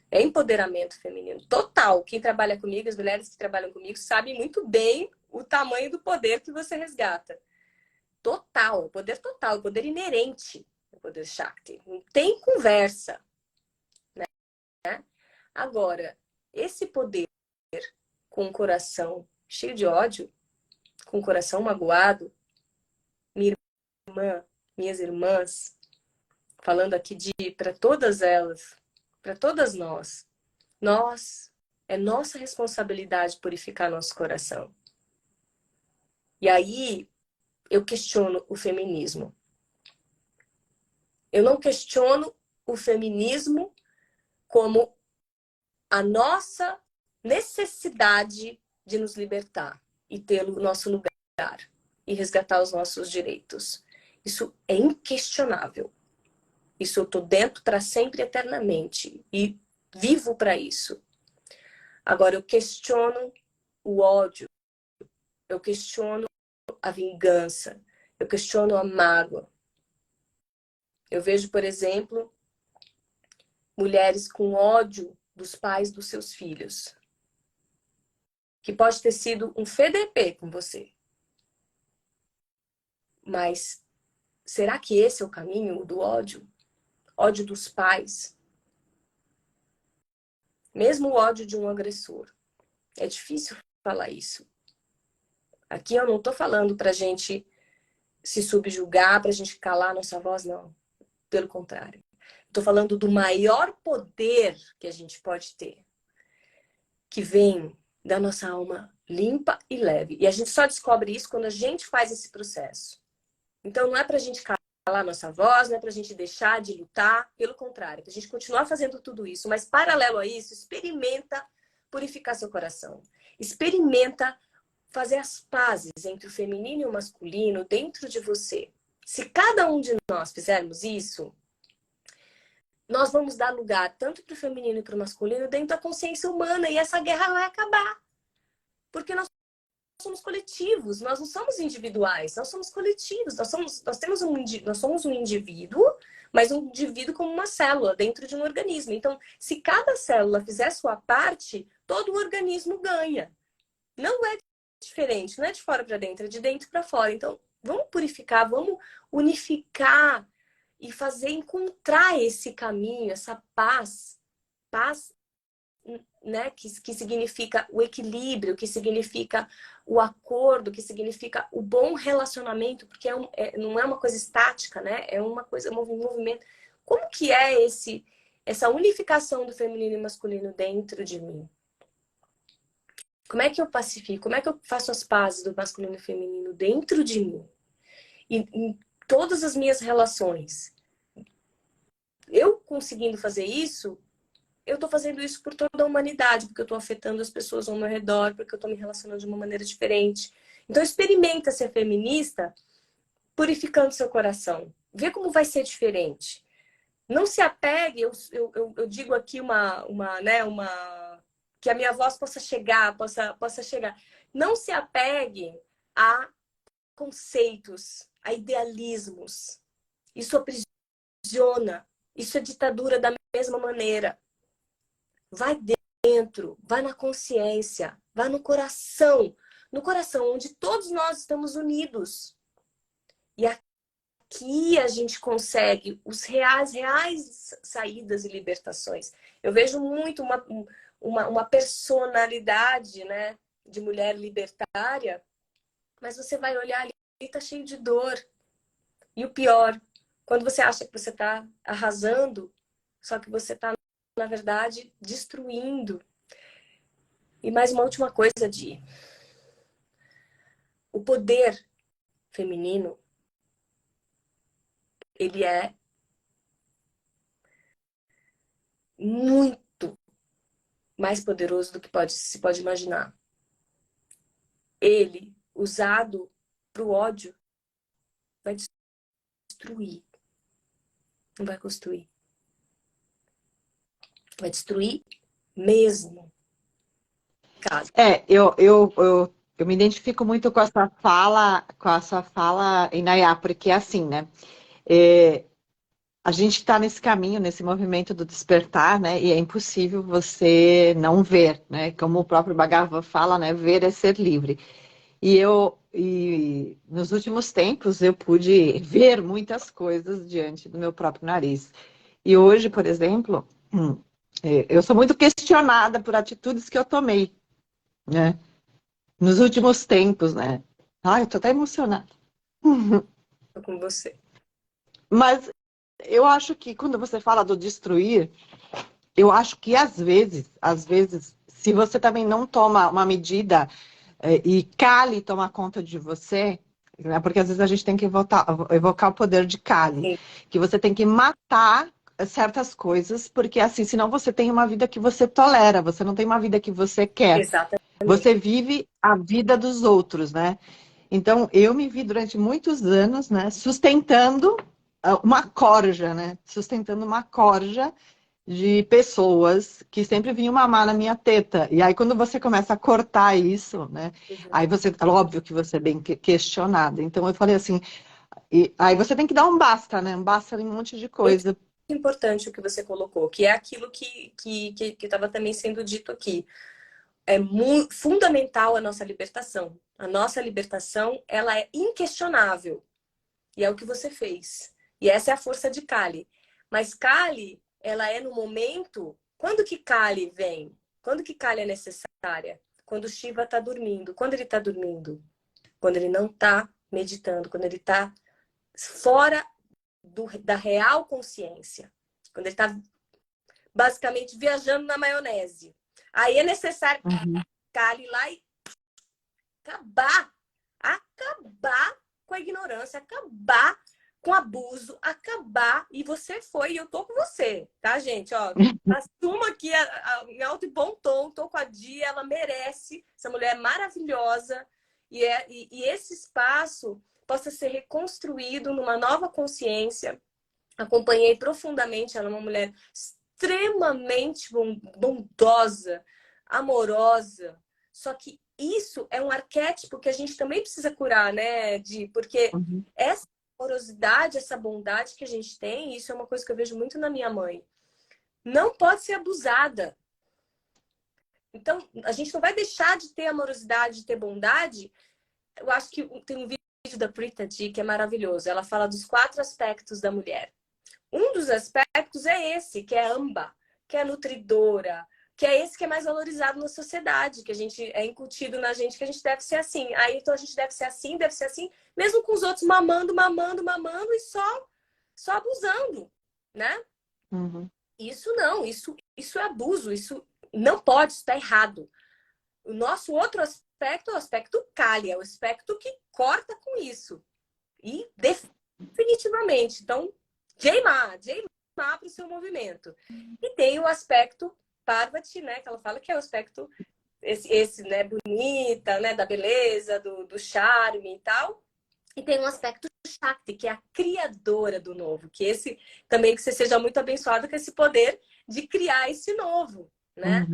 É empoderamento feminino. Total. Quem trabalha comigo, as mulheres que trabalham comigo, sabem muito bem o tamanho do poder que você resgata. Total. O poder total. O poder inerente. O poder Shakti. Não tem conversa. Né? Agora, esse poder com o coração cheio de ódio, com o coração magoado, minha irmã, minhas irmãs, falando aqui para todas elas, para todas nós, é nossa responsabilidade purificar nosso coração. E aí eu questiono o feminismo. Eu não questiono o feminismo como a nossa necessidade de nos libertar e ter o nosso lugar e resgatar os nossos direitos. Isso é inquestionável. Isso eu tô dentro para sempre, eternamente. E vivo para isso. Agora, eu questiono o ódio. Eu questiono a vingança. Eu questiono a mágoa. Eu vejo, por exemplo, mulheres com ódio dos pais dos seus filhos. Que pode ter sido um FDP com você. Mas será que esse é o caminho do ódio? Ódio dos pais? Mesmo o ódio de um agressor. É difícil falar isso. Aqui eu não estou falando pra gente se subjugar, pra gente calar nossa voz, não. Pelo contrário. Estou falando do maior poder que a gente pode ter, que vem da nossa alma limpa e leve. E a gente só descobre isso quando a gente faz esse processo. Então não é pra gente calar nossa voz, não é pra gente deixar de lutar, pelo contrário, pra gente continuar fazendo tudo isso, mas paralelo a isso, experimenta purificar seu coração. Experimenta fazer as pazes entre o feminino e o masculino dentro de você. Se cada um de nós fizermos isso, nós vamos dar lugar tanto para o feminino e para o masculino dentro da consciência humana, e essa guerra vai acabar. Porque nós somos coletivos, nós não somos individuais, nós somos coletivos, nós somos um indivíduo, mas um indivíduo como uma célula dentro de um organismo. Então, se cada célula fizer sua parte, todo o organismo ganha. Não é diferente, não é de fora para dentro, é de dentro para fora. Então, vamos purificar, vamos unificar e fazer encontrar esse caminho, essa paz, né, que significa o equilíbrio, que significa o acordo, que significa o bom relacionamento, porque não é uma coisa estática, né? É uma coisa, um movimento. Como que é essa unificação do feminino e masculino dentro de mim? Como é que eu pacifico? Como é que eu faço as pazes do masculino e feminino dentro de mim? E em todas as minhas relações. Eu conseguindo fazer isso, eu tô fazendo isso por toda a humanidade, porque eu tô afetando as pessoas ao meu redor, porque eu tô me relacionando de uma maneira diferente. Então experimenta ser feminista purificando seu coração. Vê como vai ser diferente. Não se apegue, eu digo aqui que a minha voz possa chegar. Não se apegue a conceitos, a idealismos. Isso aprisiona. Isso é ditadura da mesma maneira. Vai dentro, vai na consciência, vai no coração onde todos nós estamos unidos. E aqui a gente consegue os reais saídas e libertações. Eu vejo muito uma personalidade, né, de mulher libertária, mas você vai olhar ali e tá cheio de dor. E o pior, quando você acha que você está arrasando, só que você está, na verdade, destruindo. E mais uma última coisa, Di. O poder feminino, ele é muito mais poderoso do que se pode imaginar. Ele, usado para o ódio, vai destruir. Não vai construir. Vai destruir mesmo. Caso. Eu me identifico muito com essa fala, Inayá, porque é assim, né? A gente está nesse caminho, nesse movimento do despertar, né? E é impossível você não ver, né? Como o próprio Bhagavan fala, né? Ver é ser livre. E nos últimos tempos eu pude ver muitas coisas diante do meu próprio nariz. E hoje, por exemplo, eu sou muito questionada por atitudes que eu tomei, né? Nos últimos tempos, né? Ai, eu tô até emocionada. Tô com você. Mas eu acho que quando você fala do destruir, eu acho que às vezes, se você também não toma uma medida e Kali toma conta de você, né? Porque às vezes a gente tem que evocar o poder de Kali, Sim. que você tem que matar certas coisas, porque assim, senão você tem uma vida que você tolera, você não tem uma vida que você quer. Exatamente. Você vive a vida dos outros, né? Então, eu me vi durante muitos anos, né, sustentando uma corja, né? Sustentando uma corja de pessoas que sempre vinham mamar na minha teta. E aí, quando você começa a cortar isso, né? Aí você, óbvio que você é bem questionada. Então, eu falei assim, aí você tem que dar um basta, né? Um basta em um monte de coisa. Muito importante o que você colocou, que é aquilo que estava também sendo dito aqui. É fundamental a nossa libertação. A nossa libertação, ela é inquestionável. E é o que você fez. E essa é a força de Kali. Mas Kali, ela é no momento Quando que Kali vem? Quando que Kali é necessária? Quando o Shiva está dormindo. Quando ele está dormindo? Quando ele não está meditando, quando ele está fora da real consciência. Quando ele está basicamente viajando na maionese. Aí é necessário Kali lá e acabar com a ignorância, acabar com o abuso, acabar. E você foi, e eu tô com você, tá, gente? Ó, assumo aqui em alto e bom tom, tô com a Dia, ela merece, essa mulher é maravilhosa. E esse espaço possa ser reconstruído numa nova consciência. Acompanhei profundamente, ela é uma mulher extremamente bondosa, amorosa. Só que isso é um arquétipo que a gente também precisa curar, né, Di? Porque essa amorosidade, essa bondade que a gente tem, isso é uma coisa que eu vejo muito na minha mãe, não pode ser abusada. Então, a gente não vai deixar de ter amorosidade, de ter bondade. Eu acho que tem um vídeo da Prita Di que é maravilhoso. Ela fala dos 4 aspectos da mulher. Um dos aspectos é esse, que é amba, que é nutridora, que é esse que é mais valorizado na sociedade, que a gente é incutido na gente que a gente deve ser assim. Aí então a gente deve ser assim, mesmo com os outros mamando e só abusando, né? Isso não, isso é abuso, isso não pode, isso está errado. O nosso outro aspecto é o aspecto Kali, é o aspecto que corta com isso. E definitivamente. Então, Jai-Ma para o seu movimento. E tem o aspecto Parvati, né? Que ela fala que é o aspecto esse né, bonita, né? Da beleza, do charme e tal. E tem um aspecto Shakti, que é a criadora do novo. Que esse também que você seja muito abençoado com esse poder de criar esse novo, né?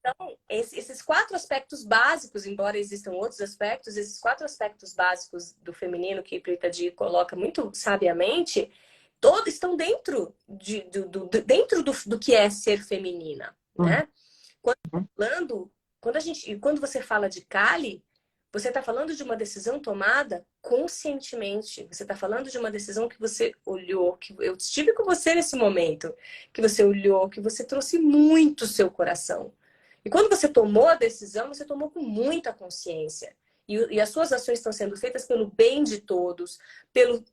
Então, esses 4 aspectos básicos, embora existam outros aspectos, esses 4 aspectos básicos do feminino que Prita Di coloca muito sabiamente, todos estão dentro do que é ser feminina, né? Quando você fala de Kali, você está falando de uma decisão tomada conscientemente. Você está falando de uma decisão que você olhou, que eu estive com você nesse momento, que você olhou, que você trouxe muito o seu coração. E quando você tomou a decisão, você tomou com muita consciência. E as suas ações estão sendo feitas pelo bem de todos,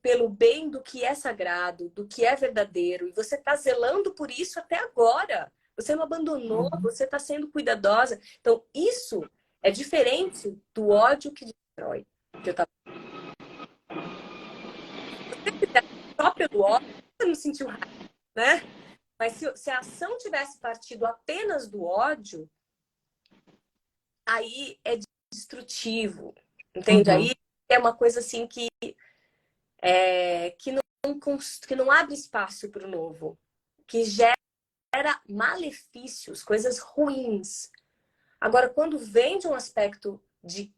pelo bem do que é sagrado, do que é verdadeiro. E você está zelando por isso até agora. Você não abandonou, você está sendo cuidadosa. Então, isso é diferente do ódio que destrói. Que eu tava... Se você fizer só pelo ódio, você não sentiu raiva, né? Mas se a ação tivesse partido apenas do ódio, aí é destrutivo, entende? Aí é uma coisa assim que não abre espaço para o novo, que gera malefícios, coisas ruins. Agora, quando vem de um aspecto de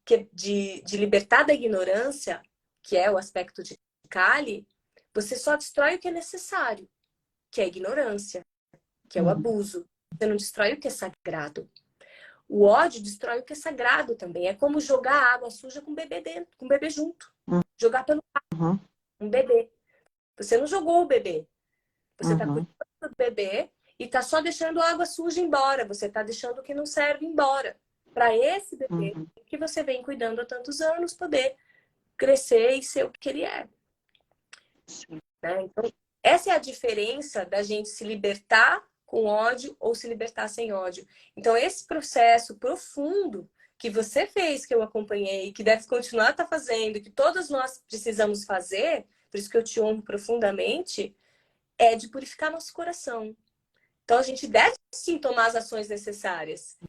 libertar da ignorância, que é o aspecto de Kali, você só destrói o que é necessário, que é a ignorância, que é o abuso. Você não destrói o que é sagrado. O ódio destrói o que é sagrado também. É como jogar água suja com o bebê dentro, com o bebê junto. Jogar pelo carro, um bebê. Você não jogou o bebê. Você está cuidando do bebê e está só deixando a água suja embora. Você está deixando o que não serve embora. Para esse bebê que você vem cuidando há tantos anos poder crescer e ser o que ele é. Né? Então, essa é a diferença da gente se libertar com ódio ou se libertar sem ódio. Então, esse processo profundo que você fez, que eu acompanhei, que deve continuar a fazendo, que todas nós precisamos fazer, por isso que eu te honro profundamente, é de purificar nosso coração. Então, a gente deve sim tomar as ações necessárias,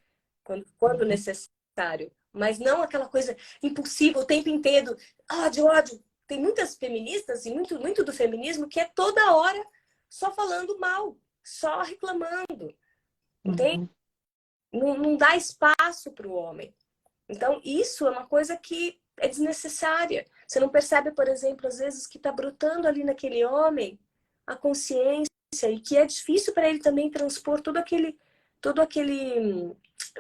quando necessário, mas não aquela coisa impulsiva o tempo inteiro, ódio, ódio. Tem muitas feministas e muito do feminismo que é toda hora só falando mal, só reclamando. Entende? Não dá espaço para o homem. Então, isso é uma coisa que é desnecessária. Você não percebe, por exemplo, às vezes que está brotando ali naquele homem a consciência e que é difícil para ele também transpor todo aquele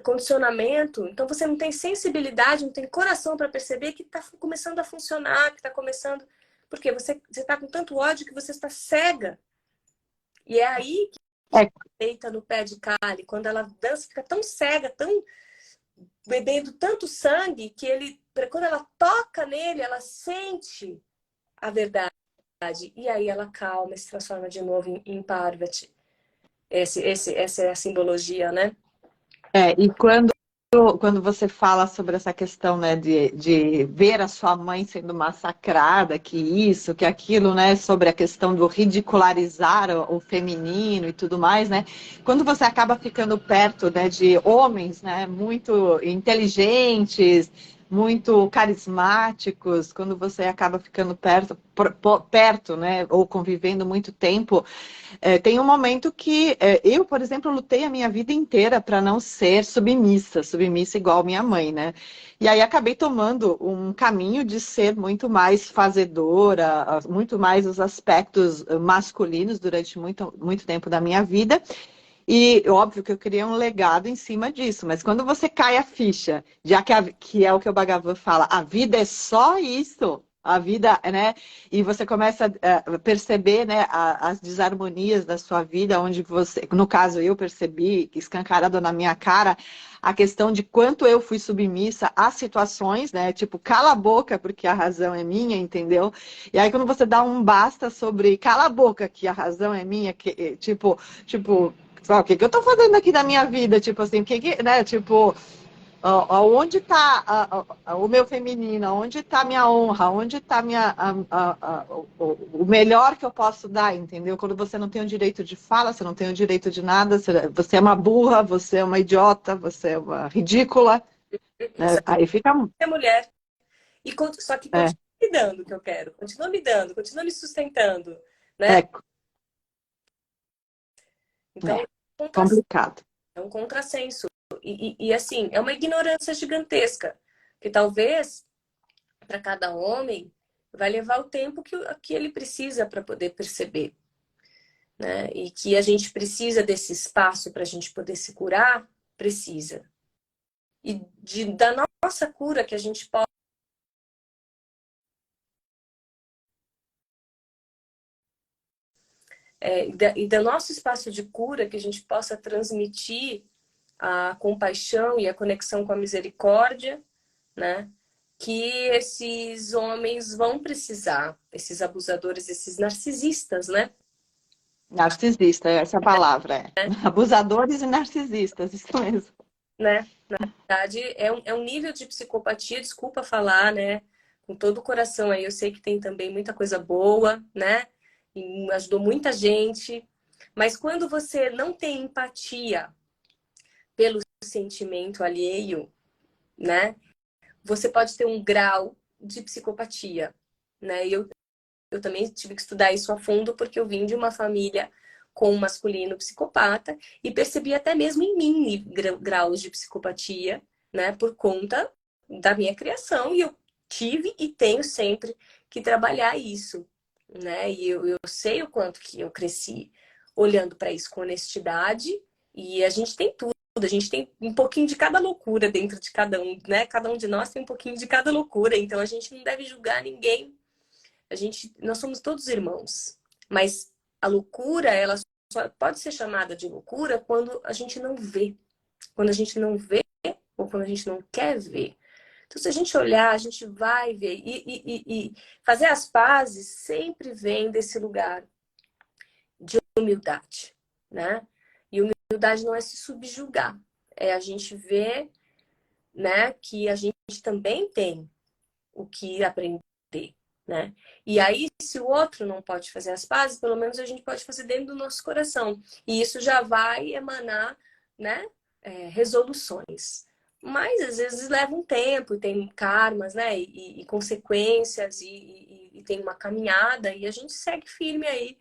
condicionamento. Então, você não tem sensibilidade, não tem coração para perceber que está começando a funcionar, que está começando... Porque você está com tanto ódio que você está cega. E é aí É, deita no pé de Kali, quando ela dança, fica tão cega, tão bebendo tanto sangue, que quando ela toca nele, ela sente a verdade. E aí ela calma e se transforma de novo em Parvati. Essa é a simbologia, né? e quando você fala sobre essa questão, né, de ver a sua mãe sendo massacrada, que isso, que aquilo, né, sobre a questão do ridicularizar o feminino e tudo mais, né, quando você acaba ficando perto, né, de homens, né, muito inteligentes, muito carismáticos, quando você acaba ficando perto, né, ou convivendo muito tempo, tem um momento que eu, por exemplo, lutei a minha vida inteira para não ser submissa igual minha mãe, né? E aí acabei tomando um caminho de ser muito mais fazedora, muito mais os aspectos masculinos durante muito, muito tempo da minha vida. E óbvio que eu criei um legado em cima disso, mas quando você cai a ficha, já que é o que o Bhagavan fala, a vida é só isso. A vida, né? E você começa a perceber, né, as desarmonias da sua vida, onde você, no caso, eu percebi, escancarado na minha cara, a questão de quanto eu fui submissa a situações, né? Tipo, cala a boca, porque a razão é minha, entendeu? E aí, quando você dá um basta sobre cala a boca, que a razão é minha, tipo, o que eu tô fazendo aqui na minha vida? Tipo assim, né? Tipo, onde está o meu feminino? Onde está a minha honra? Onde está o melhor que eu posso dar, entendeu? Quando você não tem o direito de fala, você não tem o direito de nada, você é uma burra, você é uma idiota, você é uma ridícula, né? Aí fica. É mulher. Só que É, continua me dando o que eu quero. Continua me dando, continua me sustentando, né? é, Então, complicado. é um contrassenso. E assim, é uma ignorância gigantesca. Que talvez, para cada homem, vai levar o tempo que ele precisa para poder perceber. Né? E que a gente precisa desse espaço para a gente poder se curar, precisa. E da nossa cura que a gente pode. E do nosso espaço de cura que a gente possa transmitir a compaixão e a conexão com a misericórdia, né? Que esses homens vão precisar, esses abusadores, esses narcisistas, né? Narcisista, essa é a palavra, é. Abusadores e narcisistas, isso mesmo. Né? Na verdade, é um nível de psicopatia, desculpa falar, né? Com todo o coração aí, eu sei que tem também muita coisa boa, né? E ajudou muita gente. Mas quando você não tem empatia pelo sentimento alheio, né? Você pode ter um grau de psicopatia, né? E eu também tive que estudar isso a fundo porque eu vim de uma família com um masculino psicopata e percebi até mesmo em mim graus de psicopatia, né? Por conta da minha criação e eu tive e tenho sempre que trabalhar isso, né? E eu sei o quanto que eu cresci olhando para isso com honestidade e a gente tem tudo. A gente tem um pouquinho de cada loucura dentro de cada um, né? Cada um de nós tem um pouquinho de cada loucura, então a gente não deve julgar ninguém. Nós somos todos irmãos, mas a loucura, ela só pode ser chamada de loucura quando a gente não vê. Quando a gente não vê ou quando a gente não quer ver. Então, se a gente olhar, a gente vai ver. E fazer as pazes sempre vem desse lugar de humildade, né? E humildade não é se subjugar, é a gente ver, né, que a gente também tem o que aprender, né? E aí, se o outro não pode fazer as pazes, pelo menos a gente pode fazer dentro do nosso coração. E isso já vai emanar, né, resoluções. Mas às vezes leva um tempo, e tem karmas, né, e consequências, e tem uma caminhada, e a gente segue firme aí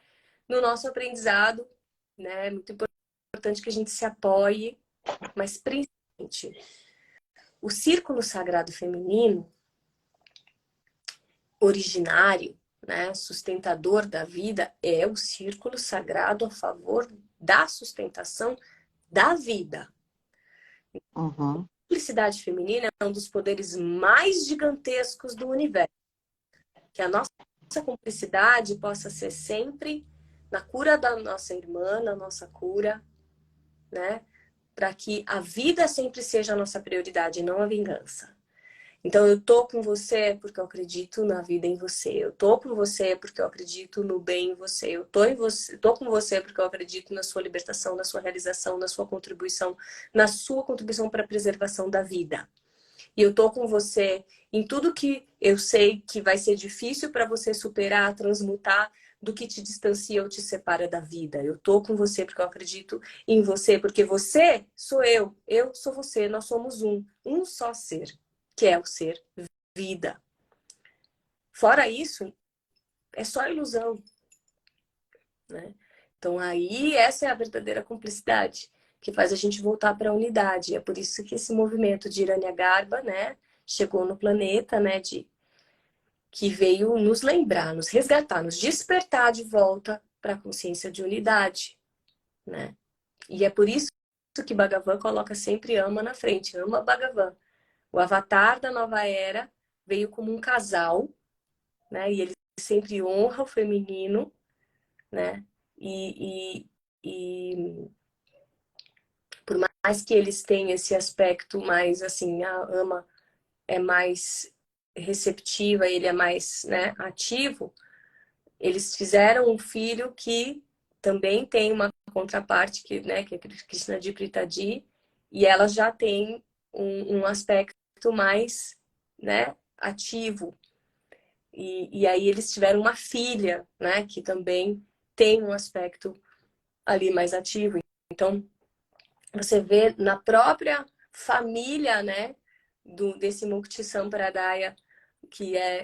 no nosso aprendizado, né? É muito importante que a gente se apoie, mas principalmente o círculo sagrado feminino originário, né, sustentador da vida, é o círculo sagrado a favor da sustentação da vida. Uhum. A cumplicidade feminina é um dos poderes mais gigantescos do universo. Que a nossa cumplicidade possa ser sempre na cura da nossa irmã, na nossa cura, né? Para que a vida sempre seja a nossa prioridade, não a vingança. Então, eu tô com você porque eu acredito na vida em você. Eu tô com você porque eu acredito no bem em você. Eu tô em você, tô com você porque eu acredito na sua libertação, na sua realização, na sua contribuição para a preservação da vida. E eu tô com você em tudo que eu sei que vai ser difícil para você superar, transmutar, do que te distancia ou te separa da vida. Eu tô com você porque eu acredito em você, porque você sou eu sou você, nós somos um só ser, que é o ser vida. Fora isso, é só ilusão, né? Então aí essa é a verdadeira cumplicidade que faz a gente voltar para a unidade. É por isso que esse movimento de Hiranyagarbha, né, chegou no planeta, né, que veio nos lembrar, nos resgatar, nos despertar de volta para a consciência de unidade, né? E é por isso que Bhagavan coloca sempre Ama na frente, Ama Bhagavan. O avatar da nova era veio como um casal, né? E ele sempre honra o feminino, né? E por mais que eles tenham esse aspecto mais assim, a Ama é mais receptiva, ele é mais, né, ativo, eles fizeram um filho que também tem uma contraparte, que, né, que é Krishna de Pritadi, e ela já tem um aspecto mais, né, ativo. E aí eles tiveram uma filha, né, que também tem um aspecto ali mais ativo. Então, você vê na própria família, né, desse Mukti Sampradaya, que é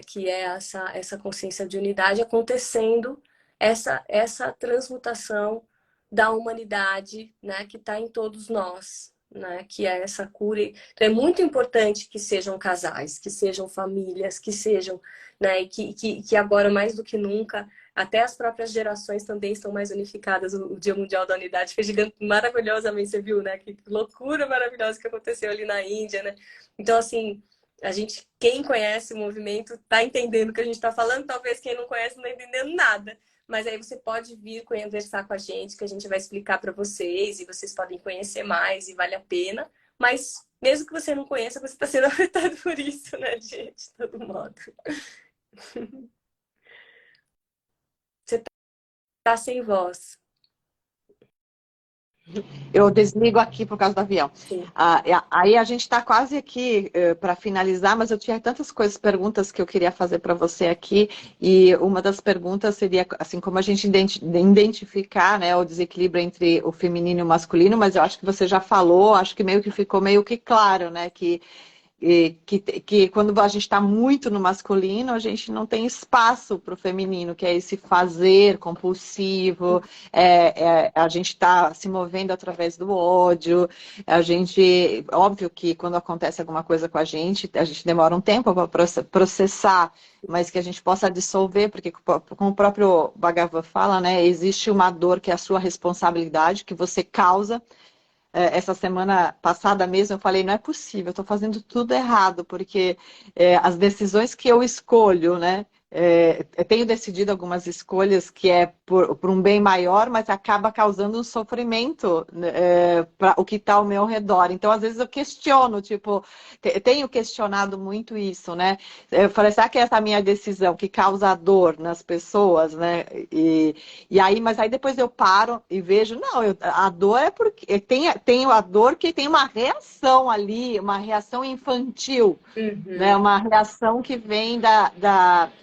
essa consciência de unidade, acontecendo essa transmutação da humanidade, né, que está em todos nós, né, que é essa cura. Então é muito importante que sejam casais, que sejam famílias, que sejam, né, e que agora mais do que nunca até as próprias gerações também estão mais unificadas. O Dia Mundial da Unidade foi gigante, maravilhosamente, você viu, né? Que loucura maravilhosa que aconteceu ali na Índia, né? Então, assim, a gente, quem conhece o movimento, tá entendendo o que a gente está falando. Talvez quem não conhece não está entendendo nada. Mas aí você pode vir conversar com a gente, que a gente vai explicar para vocês, e vocês podem conhecer mais, e vale a pena. Mas, mesmo que você não conheça, você está sendo afetado por isso, né, gente? De todo modo. Você tá sem voz. Eu desligo aqui por causa do avião. Sim. Aí a gente está quase aqui para finalizar, mas eu tinha tantas coisas, perguntas que eu queria fazer para você aqui. E uma das perguntas seria, assim, como a gente identificar, né, o desequilíbrio entre o feminino e o masculino, mas eu acho que você já falou, acho que meio que ficou meio que claro, né, que quando a gente está muito no masculino, a gente não tem espaço para o feminino, que é esse fazer compulsivo, a gente está se movendo através do ódio, óbvio que quando acontece alguma coisa com a gente demora um tempo para processar, mas que a gente possa dissolver, porque como o próprio Bhagavan fala, né, existe uma dor que é a sua responsabilidade, que você causa. Essa semana passada mesmo eu falei, não é possível, eu estou fazendo tudo errado, porque as decisões que eu escolho, né? Eu tenho decidido algumas escolhas que é por um bem maior, mas acaba causando um sofrimento para o que está ao meu redor. Então, às vezes eu questiono, tipo, tenho questionado muito isso, né? Eu falei, será que essa é a minha decisão que causa dor nas pessoas, né? Mas aí depois eu paro e vejo, não, a dor é porque tenho a dor que tem uma reação ali, uma reação infantil, né? Uma reação que vem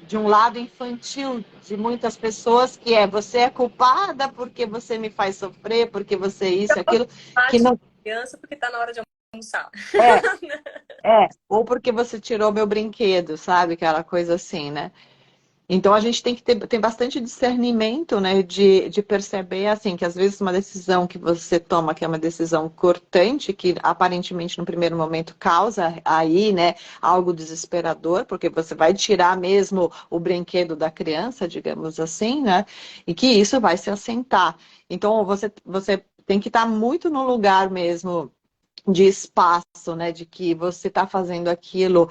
de um lado infantil de muitas pessoas, que você é culpada porque você me faz sofrer, porque você isso, aquilo, que não Criança porque tá na hora de almoçar. ou porque você tirou meu brinquedo, sabe? Aquela coisa assim, né? Então a gente tem que ter bastante discernimento, né, de perceber assim que às vezes uma decisão que você toma, que é uma decisão cortante, que aparentemente no primeiro momento causa aí, né, algo desesperador, porque você vai tirar mesmo o brinquedo da criança, digamos assim, né, e que isso vai se assentar. Então você tem que estar muito no lugar mesmo de espaço, né? De que você está fazendo aquilo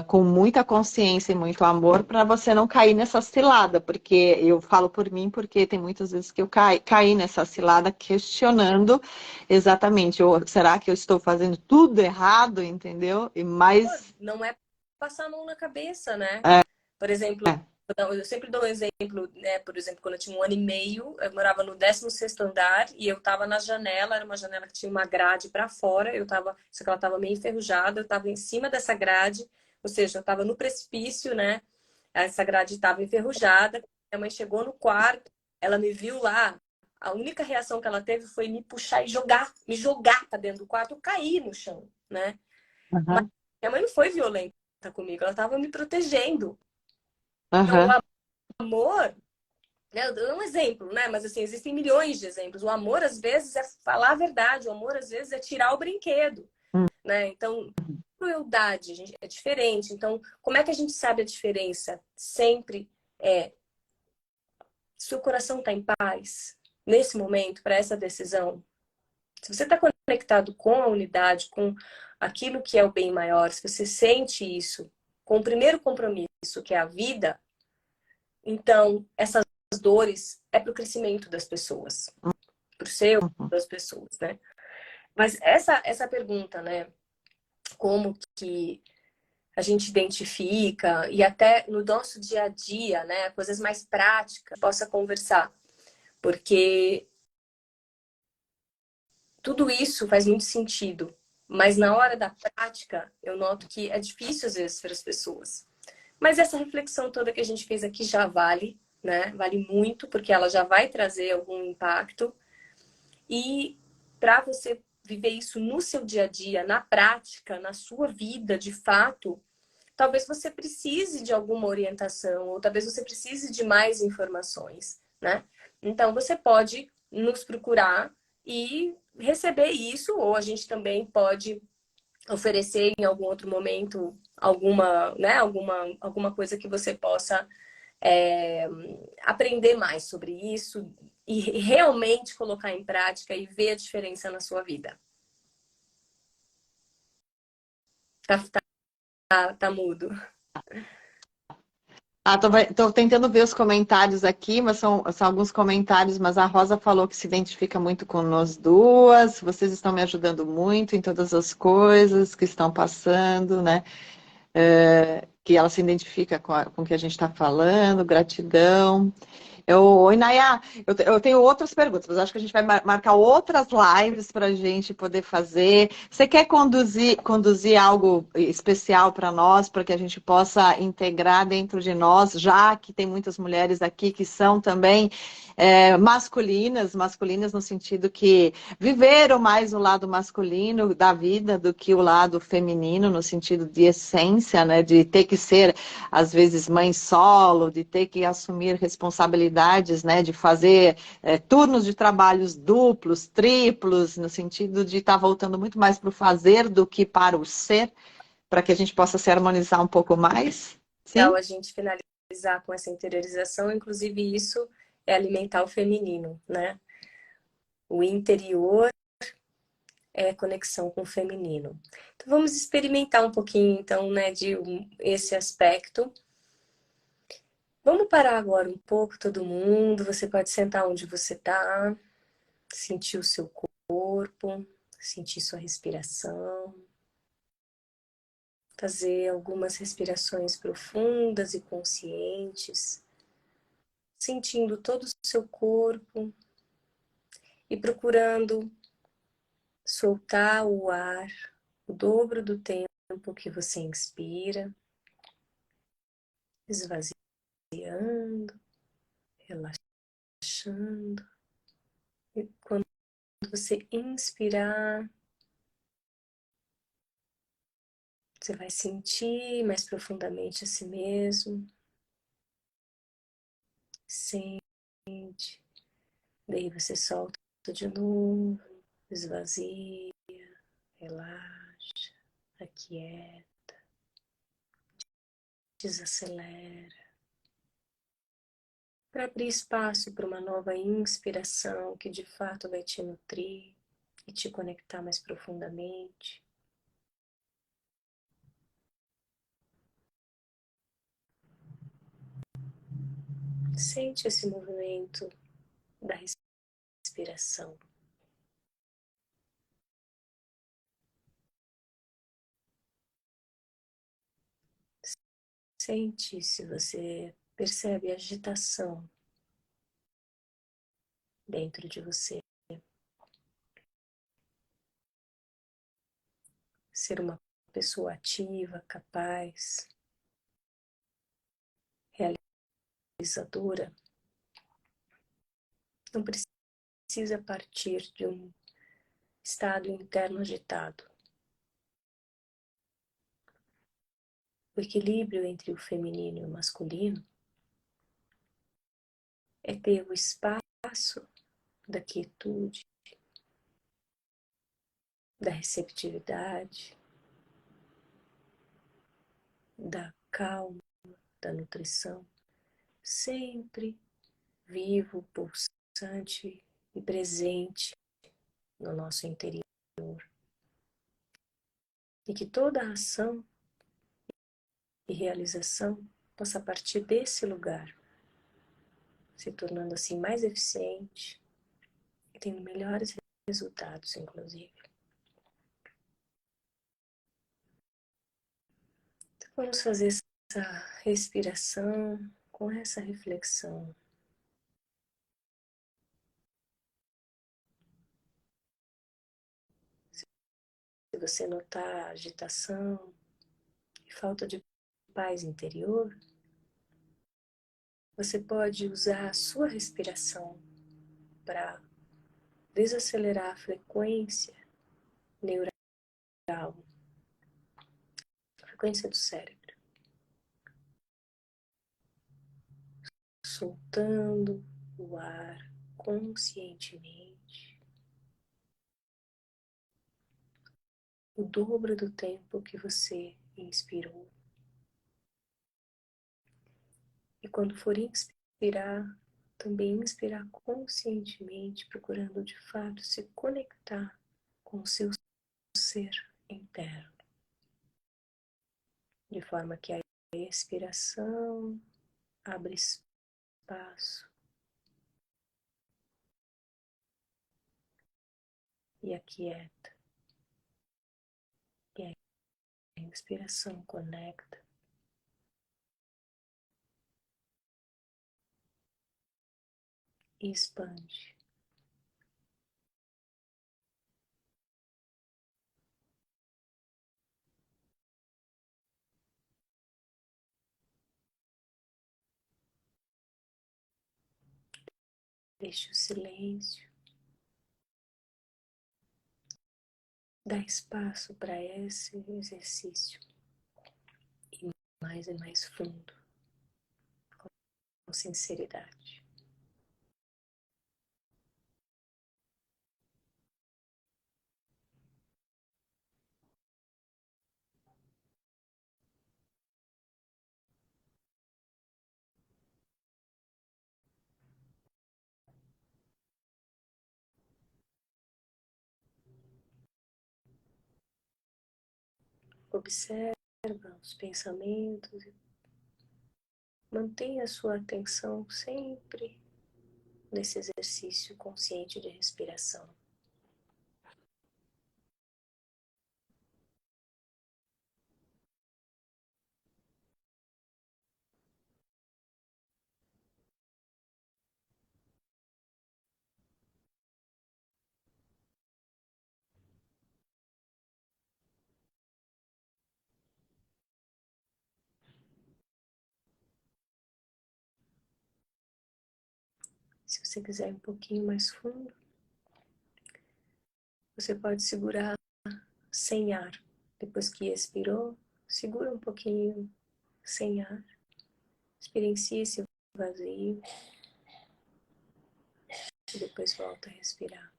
com muita consciência e muito amor para você não cair nessa cilada, porque eu falo por mim, porque tem muitas vezes que eu caí nessa cilada questionando exatamente, será que eu estou fazendo tudo errado, entendeu? E mais Não é passar a mão na cabeça, né? é, Por exemplo, é. eu sempre dou um exemplo, né? Por exemplo, quando eu tinha 1 ano e meio, eu morava no 16º andar e eu tava na janela, era uma janela que tinha uma grade para fora, só que ela tava meio enferrujada, eu tava em cima dessa grade, ou seja, eu tava no precipício, né? Essa grade tava enferrujada. Minha mãe chegou no quarto, ela me viu lá, a única reação que ela teve foi me puxar e me jogar pra dentro do quarto, eu caí no chão, né? Mas Aham, minha mãe não foi violenta comigo, ela tava me protegendo. Então, aham, amor, né? Eu dou um exemplo, né? Mas assim, existem milhões de exemplos. O amor, às vezes, é falar a verdade. O amor, às vezes, é tirar o brinquedo, hum, né? Então, crueldade, gente, é diferente. Então, como é que a gente sabe a diferença? Sempre é, se o coração está em paz, nesse momento, para essa decisão, se você está conectado com a unidade, com aquilo que é o bem maior, se você sente isso, com o primeiro compromisso, que é a vida, então, essas dores é para o crescimento das pessoas, para o seu, uhum. das pessoas, né? Mas essa pergunta, né? Como que a gente identifica e até no nosso dia a dia, né? Coisas mais práticas, possa conversar. Porque tudo isso faz muito sentido. Mas na hora da prática, eu noto que é difícil às vezes para as pessoas. Mas essa reflexão toda que a gente fez aqui já vale, né? Vale muito, porque ela já vai trazer algum impacto. E para você viver isso no seu dia a dia, na prática, na sua vida, de fato, talvez você precise de alguma orientação, ou talvez você precise de mais informações, né? Então, você pode nos procurar e receber isso, ou a gente também pode oferecer em algum outro momento alguma, né, alguma coisa que você possa é, aprender mais sobre isso e realmente colocar em prática e ver a diferença na sua vida. Tá mudo. Ah, tô tentando ver os comentários aqui, mas são alguns comentários, mas a Rosa falou que se identifica muito com nós duas, vocês estão me ajudando muito em todas as coisas que estão passando, né? Que ela se identifica com o que a gente está falando, gratidão. Oi, Nayá, eu tenho outras perguntas, mas acho que a gente vai marcar outras lives para a gente poder fazer. Você quer conduzir algo especial para nós, para que a gente possa integrar dentro de nós, já que tem muitas mulheres aqui que são também masculinas no sentido que viveram mais o lado masculino da vida do que o lado feminino, no sentido de essência, né? De ter que ser, às vezes, mãe solo, de ter que assumir responsabilidades, né? De fazer turnos de trabalhos duplos, triplos, no sentido de estar voltando muito mais para o fazer do que para o ser, para que a gente possa se harmonizar um pouco mais. Legal Sim? a gente finalizar com essa interiorização, inclusive isso é alimentar o feminino, né? O interior é conexão com o feminino. Então vamos experimentar um pouquinho, então, né, de esse aspecto. Vamos parar agora um pouco, todo mundo. Você pode sentar onde você está, sentir o seu corpo, sentir sua respiração, fazer algumas respirações profundas e conscientes, sentindo todo o seu corpo e procurando soltar o ar o dobro do tempo que você inspira, esvaziando, relaxando. E quando você inspirar, você vai sentir mais profundamente a si mesmo. Sente. Daí você solta de novo, esvazia, relaxa, aquieta, desacelera. Para abrir espaço para uma nova inspiração que de fato vai te nutrir, e te conectar mais profundamente. Sente esse movimento da respiração. Sente se você percebe agitação dentro de você. Ser uma pessoa ativa, capaz, realizadora, não precisa partir de um estado interno agitado. O equilíbrio entre o feminino e o masculino é ter o espaço da quietude, da receptividade, da calma, da nutrição, sempre vivo, pulsante e presente no nosso interior. E que toda a ação e realização possa partir desse lugar, se tornando assim mais eficiente e tendo melhores resultados, inclusive. Então, vamos fazer essa respiração com essa reflexão. Se você notar agitação e falta de paz interior, você pode usar a sua respiração para desacelerar a frequência neural, a frequência do cérebro, soltando o ar conscientemente, o dobro do tempo que você inspirou. E quando for inspirar, também inspirar conscientemente, procurando de fato se conectar com o seu ser interno, de forma que a expiração abre espaço e aquieta, e a inspiração conecta e expande. Deixe o silêncio, dá espaço para esse exercício e mais fundo, com sinceridade. Observa os pensamentos e mantenha a sua atenção sempre nesse exercício consciente de respiração. Se você quiser ir um pouquinho mais fundo, você pode segurar sem ar. Depois que expirou, segura um pouquinho sem ar. Experiencie esse vazio e depois volta a respirar.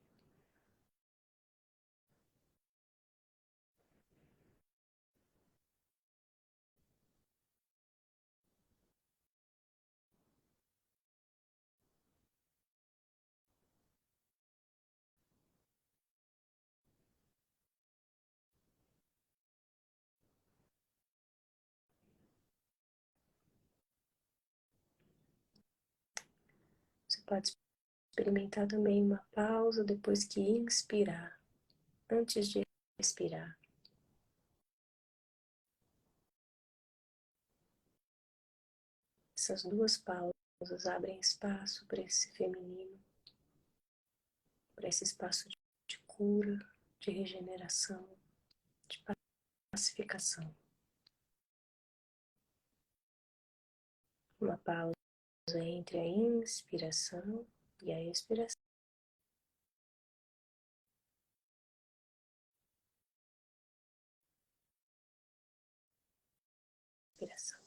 Você pode experimentar também uma pausa depois que inspirar, antes de expirar. Essas duas pausas abrem espaço para esse feminino, para esse espaço de cura, de regeneração, de pacificação. Uma pausa entre a inspiração e a expiração. Inspiração.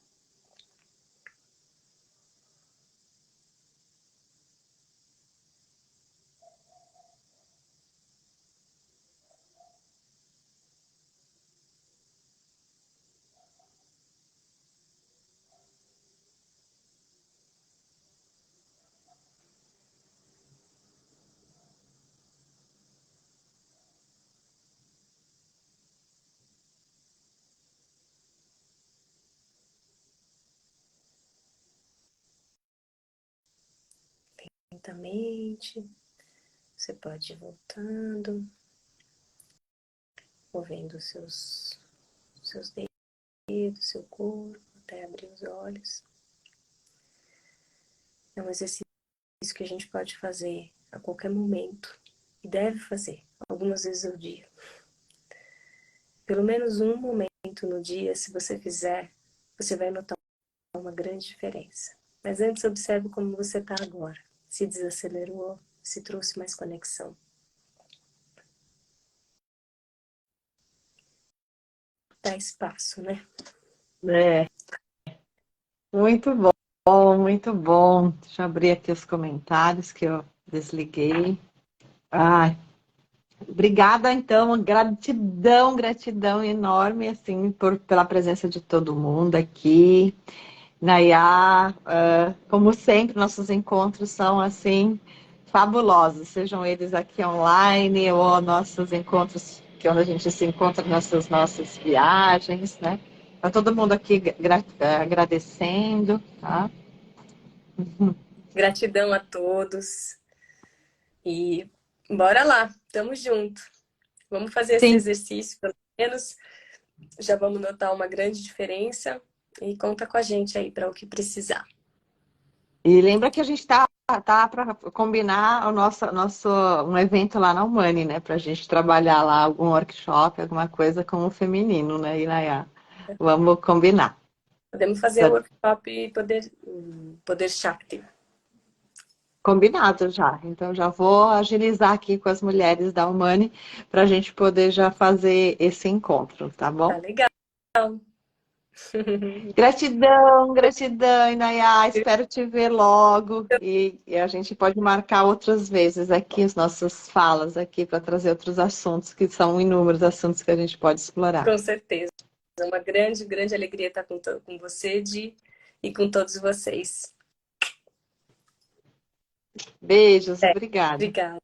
Lentamente, você pode ir voltando, movendo seus dedos, seu corpo, até abrir os olhos. É um exercício que a gente pode fazer a qualquer momento e deve fazer algumas vezes ao dia. Pelo menos um momento no dia, se você fizer, você vai notar uma grande diferença. Mas antes, observe como você está agora. Se desacelerou, se trouxe mais conexão. Dá espaço, né? É, muito bom, muito bom. Deixa eu abrir aqui os comentários que eu desliguei. Ai, obrigada, então, gratidão, gratidão enorme, assim, pela presença de todo mundo aqui. Nayá, como sempre, nossos encontros são, assim, fabulosos, sejam eles aqui online ou nossos encontros, que é onde a gente se encontra nas nossas viagens, né? Tá todo mundo aqui agradecendo, tá? Gratidão a todos. E bora lá, tamo junto. Vamos fazer esse Sim. exercício, pelo menos. Já vamos notar uma grande diferença. E conta com a gente aí para o que precisar. E lembra que a gente tá para combinar um evento lá na Humani, né? Para a gente trabalhar lá algum workshop, alguma coisa com o feminino, né, Inayá? Vamos combinar. Podemos fazer o workshop Poder Shakti. Combinado já. Então já vou agilizar aqui com as mulheres da Humani para a gente poder já fazer esse encontro, tá Tá bom? legal. Gratidão, gratidão, Inayá. Espero te ver logo e a gente pode marcar outras vezes aqui as nossas falas aqui para trazer outros assuntos, que são inúmeros assuntos que a gente pode explorar. Com certeza. É uma grande, grande alegria estar com você, Di, e com todos vocês. Beijos, obrigada. Obrigada.